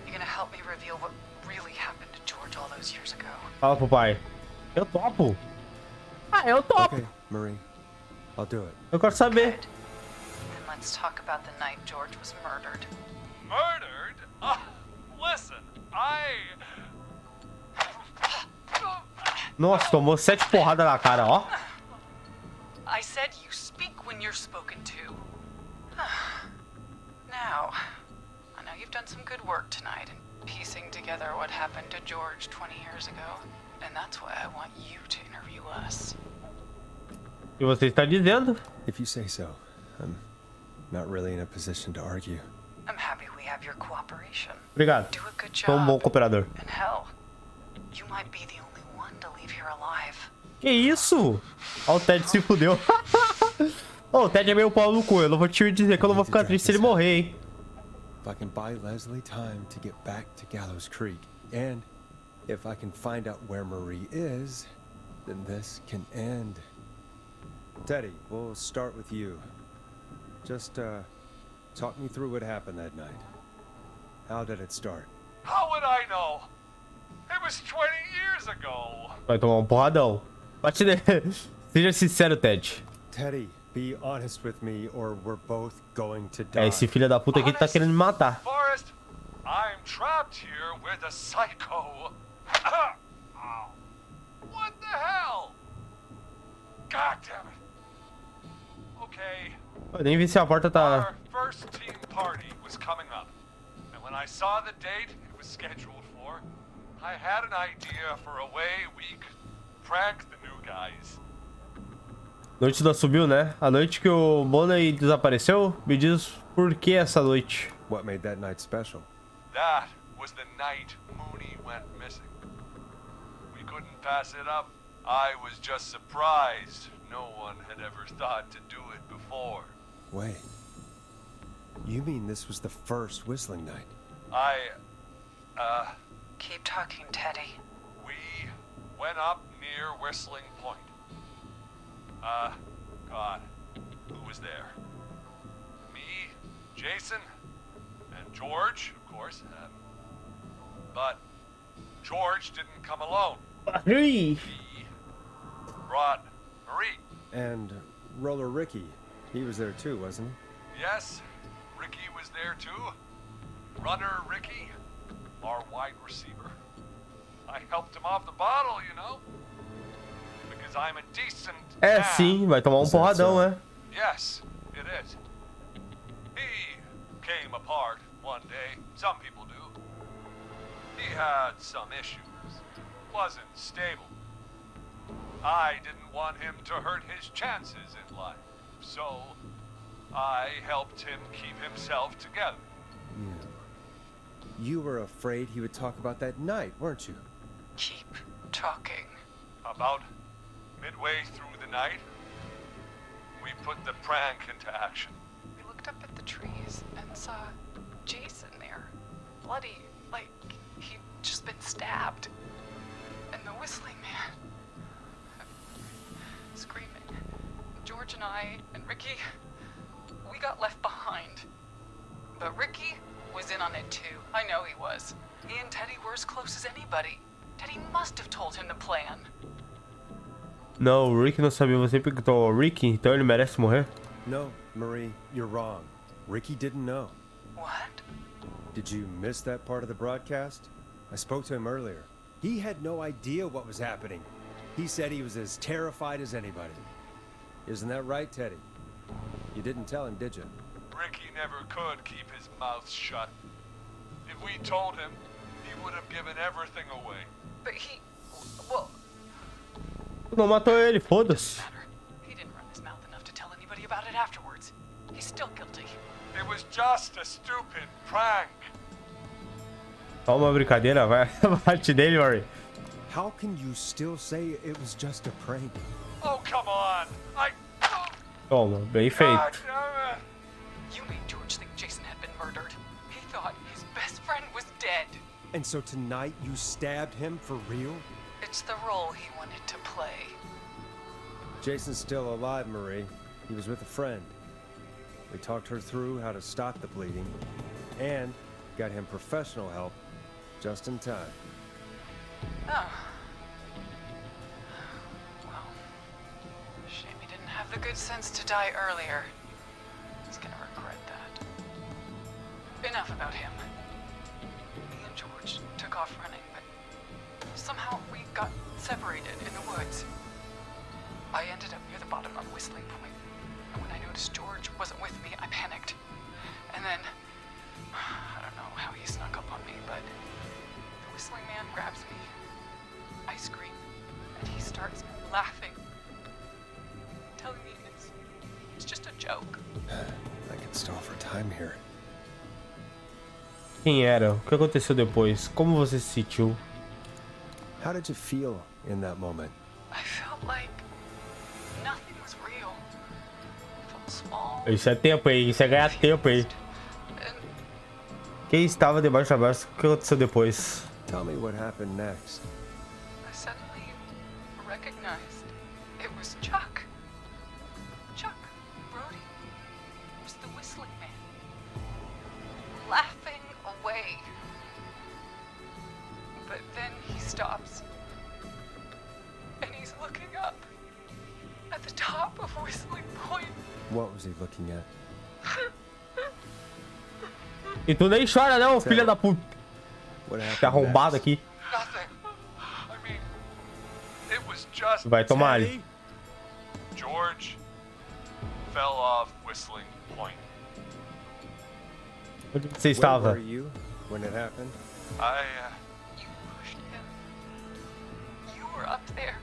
You're gonna help me reveal what really happened to George all those years ago. Fala pro pai. Eu topo. Ah, eu topo. Okay, Marie. I'll do it. Eu quero saber. Good. Then let's talk about the night George was murdered. Murdered? Listen, Nossa, tomou 7 porradas na cara, ó. I said you speak when you're spoken to. Now, I know you've done some good work tonight in piecing together what happened to George 20 years ago. And that's why I want you to interview us. E você está dizendo? If you say so. I'm not really in a position to argue. I'm happy we have your cooperation. Obrigado. Do a good Sou um bom job. cooperador. And hell, you might be the only one to leave here alive. Que isso? Ó, o Ted se fudeu. Ô, o Ted é meio pau no cu. Eu não vou te dizer que eu não vou ficar triste se ele morrer, hein? If I can buy Leslie time to get back to Gallows Creek, and if I can find out where Marie is, then this can end. Teddy, we'll start with you. Just, talk me through what happened that night. How did it start? how would I know? It was 20 years ago. Vai tomar um porradão. Bate nele. Seja sincero, Ted. Teddy, be honest with me or we're both going to É, die. esse filho da puta aqui tá querendo me matar. Forrest, I'm trapped here with a psycho. Ow. What the hell? God damn it. Okay, Eu nem vi se a porta tá... our first team party was coming up. And when I saw the date it was scheduled for, I had an idea for a way we could prank the new guys. Noite da subiu, né? A noite que o Money desapareceu? Me diz por que essa noite. What made that night special? That was the night Mooney went missing. We couldn't pass it up. I was just surprised no one had ever thought to do it before. Wait. You mean this was the first whistling night? Keep talking, Teddy. We went up near Whistling Point. God, who was there? Me, Jason, and George, of course. But George didn't come alone. He brought Marie. And Roller Ricky, he was there too, wasn't he? Yes, Ricky was there too. Runner Ricky, our wide receiver. I helped him off the bottle, you know. Because I'm a decent É man. sim, vai tomar um porradão, né? Yes, it is. He came apart one day. Some people do. He had some issues. Wasn't stable. I didn't want him to hurt his chances in life. So, I helped him keep himself together. You were afraid he would talk about that night, weren't you? Keep talking. About midway through the night, we put the prank into action. We looked up at the trees and saw Jason there. Bloody, like he'd just been stabbed. And the whistling man. Screaming. George and I and Ricky, we got left behind. But Ricky was in on it too. I know he was. He and Teddy were as close as anybody. Teddy must have told him the plan. Não, o Rick não sabia. Você perguntou ao Rick, então ele merece morrer? No, Marie, you're wrong. Ricky didn't know. What? Did you miss that part of the broadcast? I spoke to him earlier. He had no idea what was happening. He said he was as terrified as anybody. Isn't that right, Teddy? You didn't tell him, did you? Ricky never could keep his mouth shut. If we told him, he would have given everything away. But he... Well, Não matou ele, foda-se. matter. He didn't run his mouth enough to tell anybody about it afterwards. He's still guilty. It was just a stupid prank. Só uma brincadeira, vai. Bate nele, Murray. How can you still say it was just a prank? Oh, come on. Toma, bem God feito. damn it. You made George think Jason had been murdered. He thought his best friend was dead. And so tonight you stabbed him for real? It's the role he wanted to play. Jason's still alive, Marie. He was with a friend. We talked her through how to stop the bleeding and got him professional help just in time. Oh. Well, shame he didn't have the good sense to die earlier. He's gonna regret that. Enough about him. Me and George took off running, but somehow we got separated in the woods. I ended up near the bottom of Whistling Point, and when I noticed George wasn't with me, I panicked. And then, I don't know how he snuck up on me, but the Whistling Man grabs me. I scream, and he starts laughing, telling me it's just a joke. I can stall for time here. Quem era? O que aconteceu depois? Como você se sentiu? How did you feel in that moment? I felt like nothing was real. I felt small. Isso é tempo aí, isso é ganhar tempo aí. And Quem estava debaixo da braça? O que aconteceu depois? Tell me what happened next. I suddenly recognized it was Chuck. Chuck, Brody, was the Whistling Man, laughing away. But then he stops, and he's looking up at the top of Whistling Point. What was he looking at? E tu nem chora não, filha da puta. What Que happened arrombado next? aqui. Nothing. I mean, it was just Vai tomar ali. George fell off Whistling Point. Onde você Where estava? were you when it happened? You pushed him. You were up there.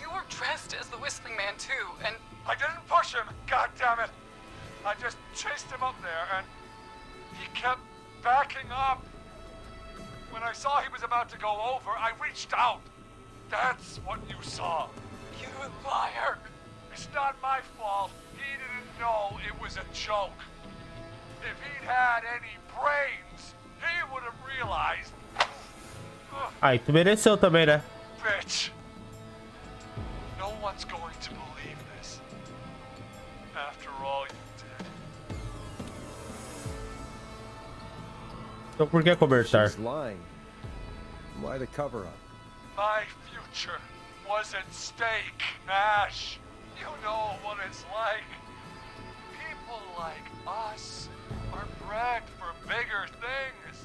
You were dressed as the Whistling Man too, and I didn't push him. God damn it. I just chased him up there and he kept backing up. When I saw he was about to go over, I reached out. That's what you saw. you liar. It's not my fault. He didn't know it was a joke. If he'd had any brains, he would have realized. Ugh, Aí tu mereceu também, né? bitch. No one's going to believe this. After all you did. Então por que conversar? She's lying. Why the cover-up? My future was at stake, Nash. You know what it's like. People like us are bred for bigger things.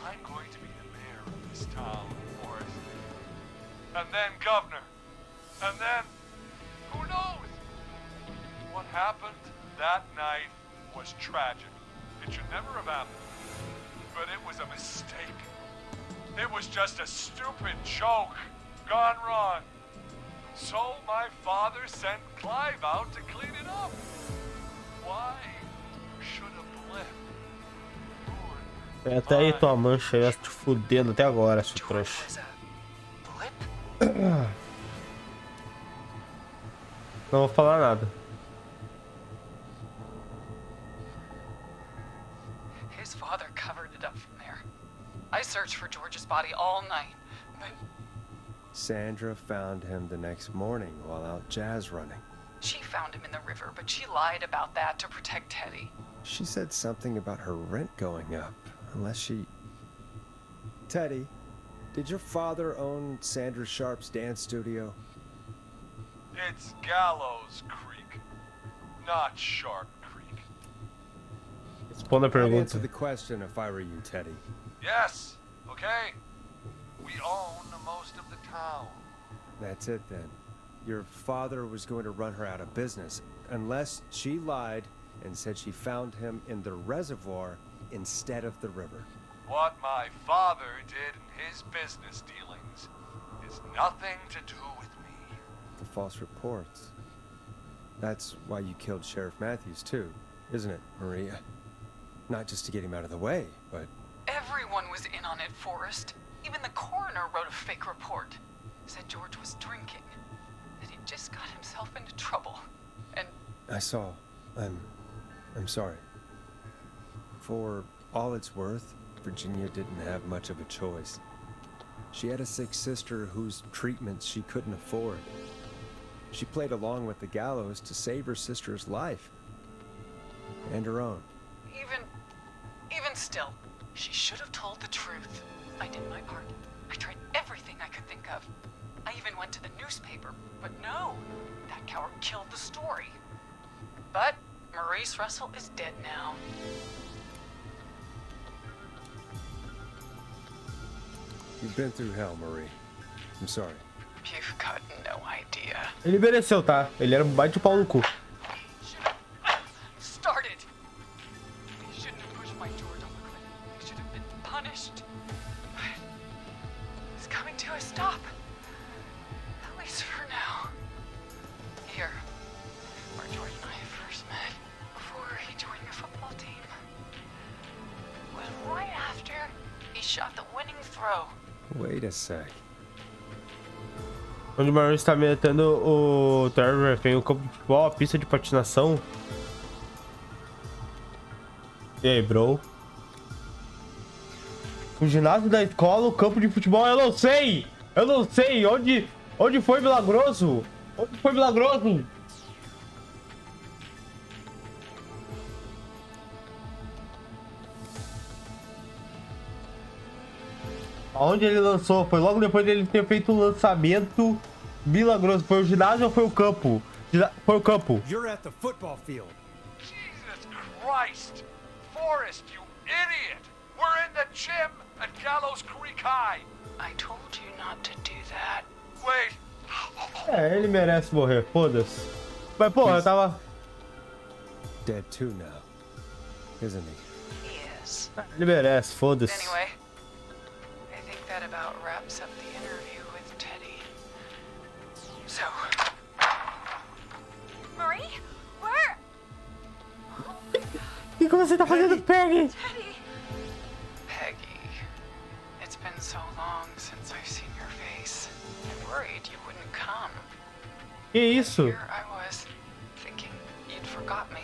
I'm going to be the mayor of this town, Forrest. And then governor. And then, who knows? What happened that night was tragic. It should never have happened. But it was a mistake. It was just a stupid joke gone wrong. So my father sent Clive out to clean it up. Why should a blip ruin Até aí my tua mancha aí, te fudendo até agora, seu George trouxa. was a blip. Não vou falar nada. His father covered it up from there. I searched for George's body all night, but Sandra found him the next morning while out jazz running. she found him in the river, but she lied about that to protect Teddy. She said something about her rent going up, unless she... Teddy, did your father own Sandra Sharp's dance studio? It's Gallows Creek, not Sharp Creek. Responda a I'd answer pergunta. the question if I were you, Teddy. Yes, okay. We own most of the town. That's it then. Your father was going to run her out of business, unless she lied and said she found him in the reservoir instead of the river. what my father did in his business dealings is nothing to do with me. The false reports. That's why you killed Sheriff Matthews, too, isn't it, Maria? Not just to get him out of the way, but... Everyone was in on it, Forrest. Even the coroner wrote a fake report. Said George was drinking. That he just got himself into trouble. And... I saw. I'm sorry. For all it's worth, Virginia didn't have much of a choice. She had a sick sister whose treatments she couldn't afford. She played along with the gallows to save her sister's life. And her own. Even still, she should have told the truth. I did my part. I tried everything I could think of. I even went to the newspaper, but no, that coward killed the story. But Maurice Russell is dead now. You've been through hell, Marie. I'm sorry. You've got no idea. Ele mereceu, tá? Ele era um baita de pau no cu. Started. He shouldn't have pushed my George off the cliff. He should have been punished. But it's coming to a stop. At least for now. Here, where George and I first met, before he joined your football team, was right after he shot the winning throw. Wait a sec. Onde o Maurice está metendo o Trevor, tem o campo de futebol, a pista de patinação. E aí, bro? O ginásio da escola, o campo de futebol, eu não sei! Eu não sei! Onde foi Milagroso? Onde foi Milagroso? Aonde ele lançou? Foi logo depois dele ter feito o lançamento milagroso. Foi o ginásio ou foi o campo? Foi o campo. You're at the football field. Jesus Christ! Forrest, you idiot! We're in the gym at Gallows Creek High! I told you not to do that. Wait! É, ele merece morrer, foda-se. Mas, porra, eu tava... Dead too now, isn't he? He is. Ele merece, foda-se. Anyway, I think that about wraps up the interview with Teddy. So, Marie? Where? O que você tá fazendo, Peggy? Teddy! Peggy, it's been so long since I've seen your face. I worried you wouldn't come. Que isso? Here I was, thinking you'd forgot me.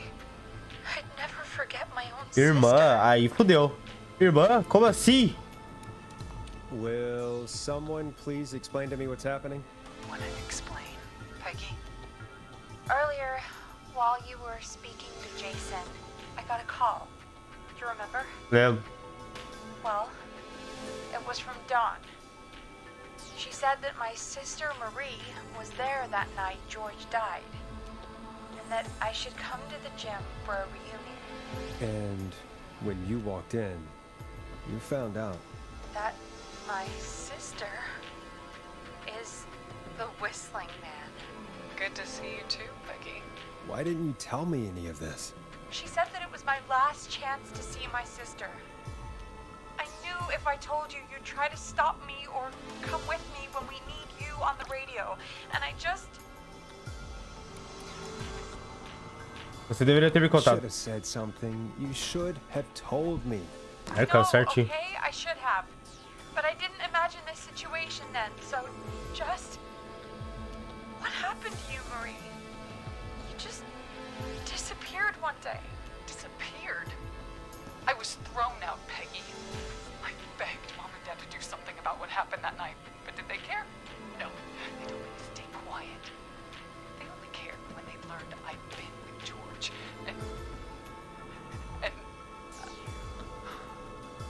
I'd never forget my own sister. Irmã, aí fudeu. Irmã? Como assim? Will someone please explain to me what's happening? Wanna explain, Peggy? Earlier, while you were speaking to Jason, I got a call. Do you remember? Lembro. Well, it was from Dawn. She said that my sister Marie was there that night George died, and that I should come to the gym for a reunion. And when you walked in, you found out. That my sister is the Whistling Man. Good to see you too, Peggy. Why didn't you tell me any of this? She said that it was my last chance to see my sister. I knew if I told you, you'd try to stop me or come with me when we need you on the radio. And I just... Você deveria ter me You contado. should have said something. You should have told me. É, cara, No, certinho. okay, I should have. But I didn't imagine this situation then, so just... What happened to you, Marie? You just disappeared one day. Disappeared. I was thrown out, Peggy. I begged Mom and Dad to do something about what happened that night, but did they care? No. They told me to stay quiet. They only cared when they learned I'd been with George. And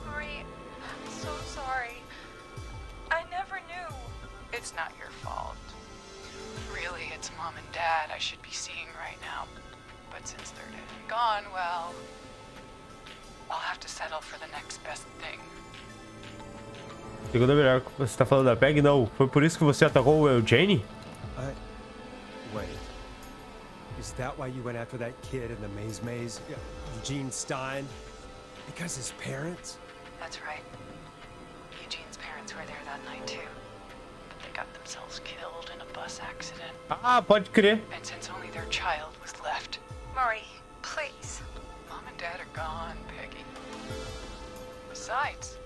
Marie, I'm so sorry. I never knew. it's not your fault. Really, it's Mom and Dad I should be seeing right now. But since they're dead and gone, well, I'll have to settle for the next best thing. Segunda melhor que você tá falando da Peg? Não. Foi por isso que você atacou o Eugene? Wait. Is that why you went after that kid in the maze? Eugene Stein? Because his parents? That's right. Eugene's parents were there that night too. But they got themselves killed in a bus accident. Ah, pode crer. And since only their child was left. Marie, please. Mom and Dad are gone, Peggy. Besides,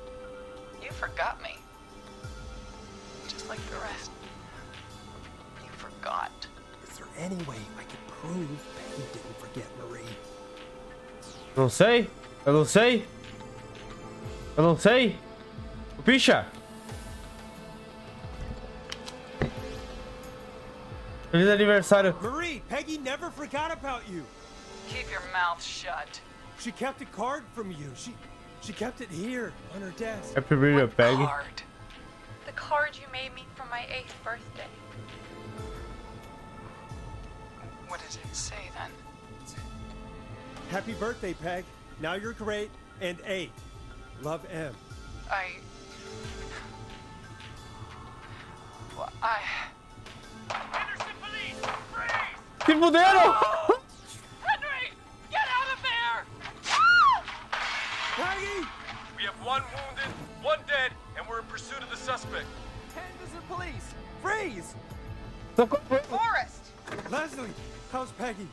you forgot me. Just like the rest. You forgot. Is there any way I could prove Peggy didn't forget Marie? Não sei. Eu não sei. Eu não sei. Bicha. Feliz aniversário. Marie, Peggy never forgot about you. Keep your mouth shut. She kept a card from you. She kept it here on her desk. Happy birthday, Peggy. Card. The card you made me for my 8th birthday. What does it say then? Happy birthday, Peg. Now you're great and 8. Love, M. Henderson police! Freeze! Se fuderam! Henry! Get out of there! Peggy! We have 1 wounded, 1 dead, and we're in pursuit of the suspect. Henderson police! Freeze! Forrest! Leslie, how's Peggy?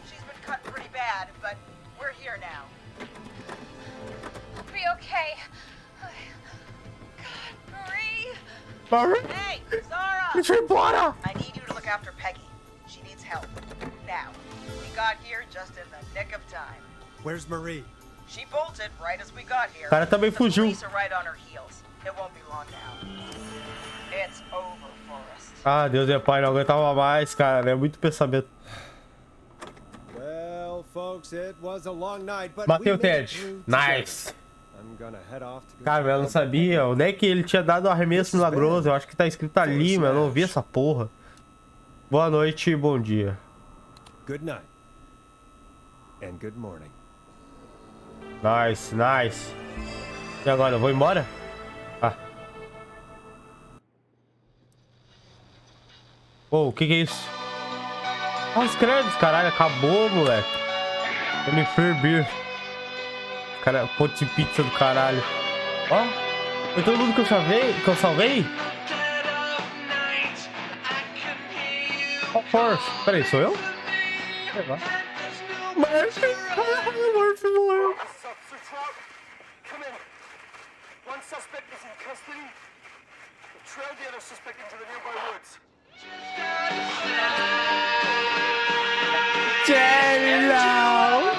She's been cut pretty bad, but we're here now. I'll be okay. God, Marie. Marie, Hey, Zara! deixa eu ir embora! I need you to look after Peggy. She needs help. Now, we got here just in the nick of time. Where's Marie? She bolted right as we got here. O cara também The fugiu. police are right on her heels. It won't be long now. It's over, Forrest. Ah, Deus é pai, não aguentava mais, cara. É muito pensamento. Well, folks, it was a long night, but Matei o we made it Ted. through together. Nice. I'm gonna head off to go Cara, eu não sabia. Onde é que ele tinha dado o arremesso milagroso? Eu acho que tá escrito ali, mas eu não vi essa porra. Boa noite e bom dia. Good night. And good morning. Nice, nice. E agora, eu vou embora? Ah. Pô, o que é isso? Olha os créditos, caralho. Acabou, moleque. Jennifer Beer. Cara, ponte de pizza do caralho. Ó. Foi todo mundo que eu salvei? Of course. Peraí, sou eu? Sei lá. Murphy morreu. Come in. One suspect is in custody. We've trailed the other suspect into the nearby woods. Jenny, não!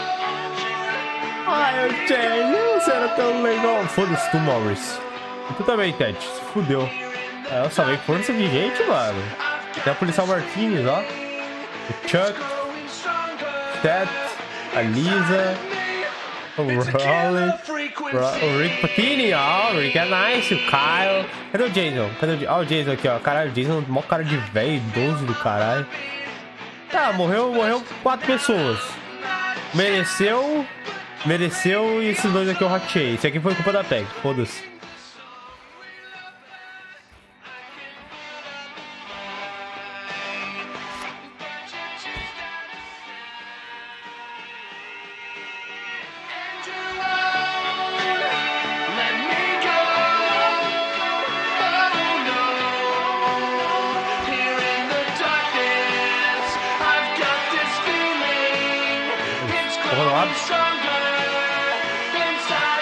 Ai, o Jenny, você era tão legal. Foda-se tu, Morris. E tu também, Ted. Se fudeu. É, eu salvei força de gente, mano. Tem a policial Martinez, ó. O Chuck. Ted. A Lisa. O Rolly. O Rick Patini, ó. O Rick é nice. O Kyle. Cadê o Jason? Ó, o Jason aqui, ó. Caralho, o Jason é mó cara de velho, idoso do caralho. Ah, morreu 4 pessoas. Mereceu e esses dois aqui eu ratei. Esse aqui foi culpa da Peg, foda-se.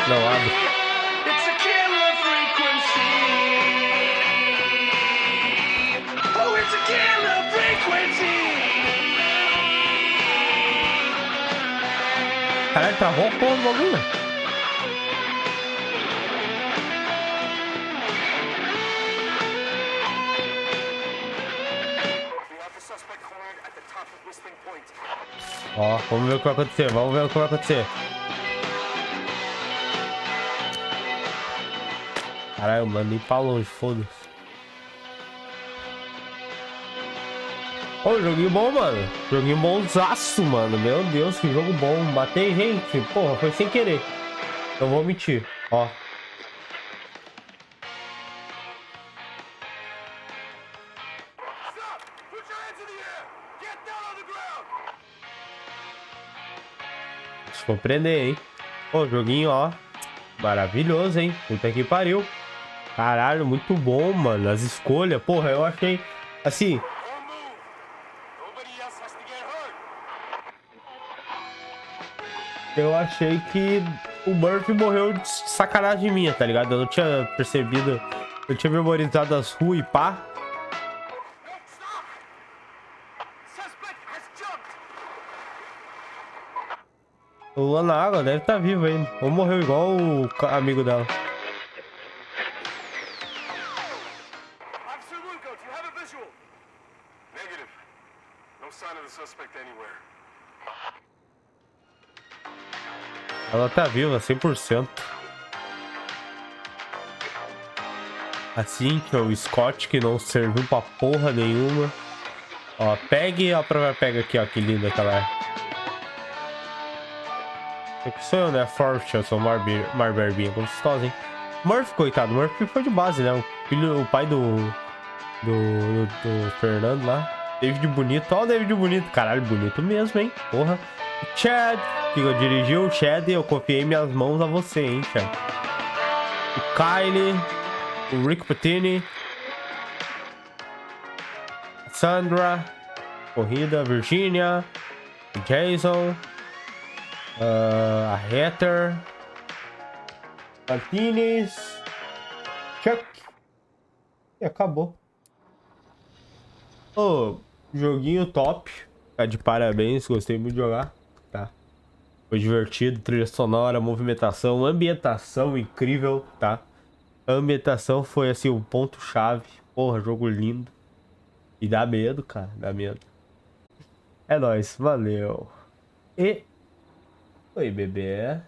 Não abre. Caralho, travou o porra do bagulho. Ó, vamos ver o que vai acontecer, Caralho, mano, nem pra longe, foda-se. Ô, joguinho bom, mano. Joguinho bonzaço, mano. Meu Deus, que jogo bom. Matei gente. Porra, foi sem querer. Não vou mentir. Ó. Deixa eu compreender, hein. Pô, joguinho, ó. Maravilhoso, hein? Puta que pariu. Caralho, muito bom, mano. As escolhas, porra, eu achei... Assim... Eu achei que o Murphy morreu de sacanagem minha, tá ligado? Eu não tinha percebido. Eu tinha memorizado as ruas e pá. Lá na água, deve estar vivo ainda. Ou morreu igual o amigo dela. Officer Luco, do you have a visual? Negative. No sign of the suspect anywhere. Ela tá viva, 100%. Assim que o Scott, que não serviu pra porra nenhuma. Ó, pegue, ó, pega aqui, ó, que linda que ela é. Aqui sou eu, né? Forte, eu sou Marbarbinha, gostosa, hein? Murphy, coitado, Murphy foi de base, né? O pai do Fernando lá. David Bonito, ó o David Bonito, caralho, bonito mesmo, hein? Porra. Chad, que eu dirigi o Chad, eu confiei minhas mãos a você, hein, Chad? O Kylie, o Rick Patini, a Sandra, Corrida, Virginia, o Jason, a Heather, Martinez, Chuck. E acabou. Ô, joguinho top. Tá de parabéns, gostei muito de jogar. Tá. Foi divertido, trilha sonora, movimentação, ambientação incrível, tá? A ambientação foi assim o ponto-chave. Porra, jogo lindo. E dá medo, cara, dá medo. É nóis, valeu. E... Oi, bebê.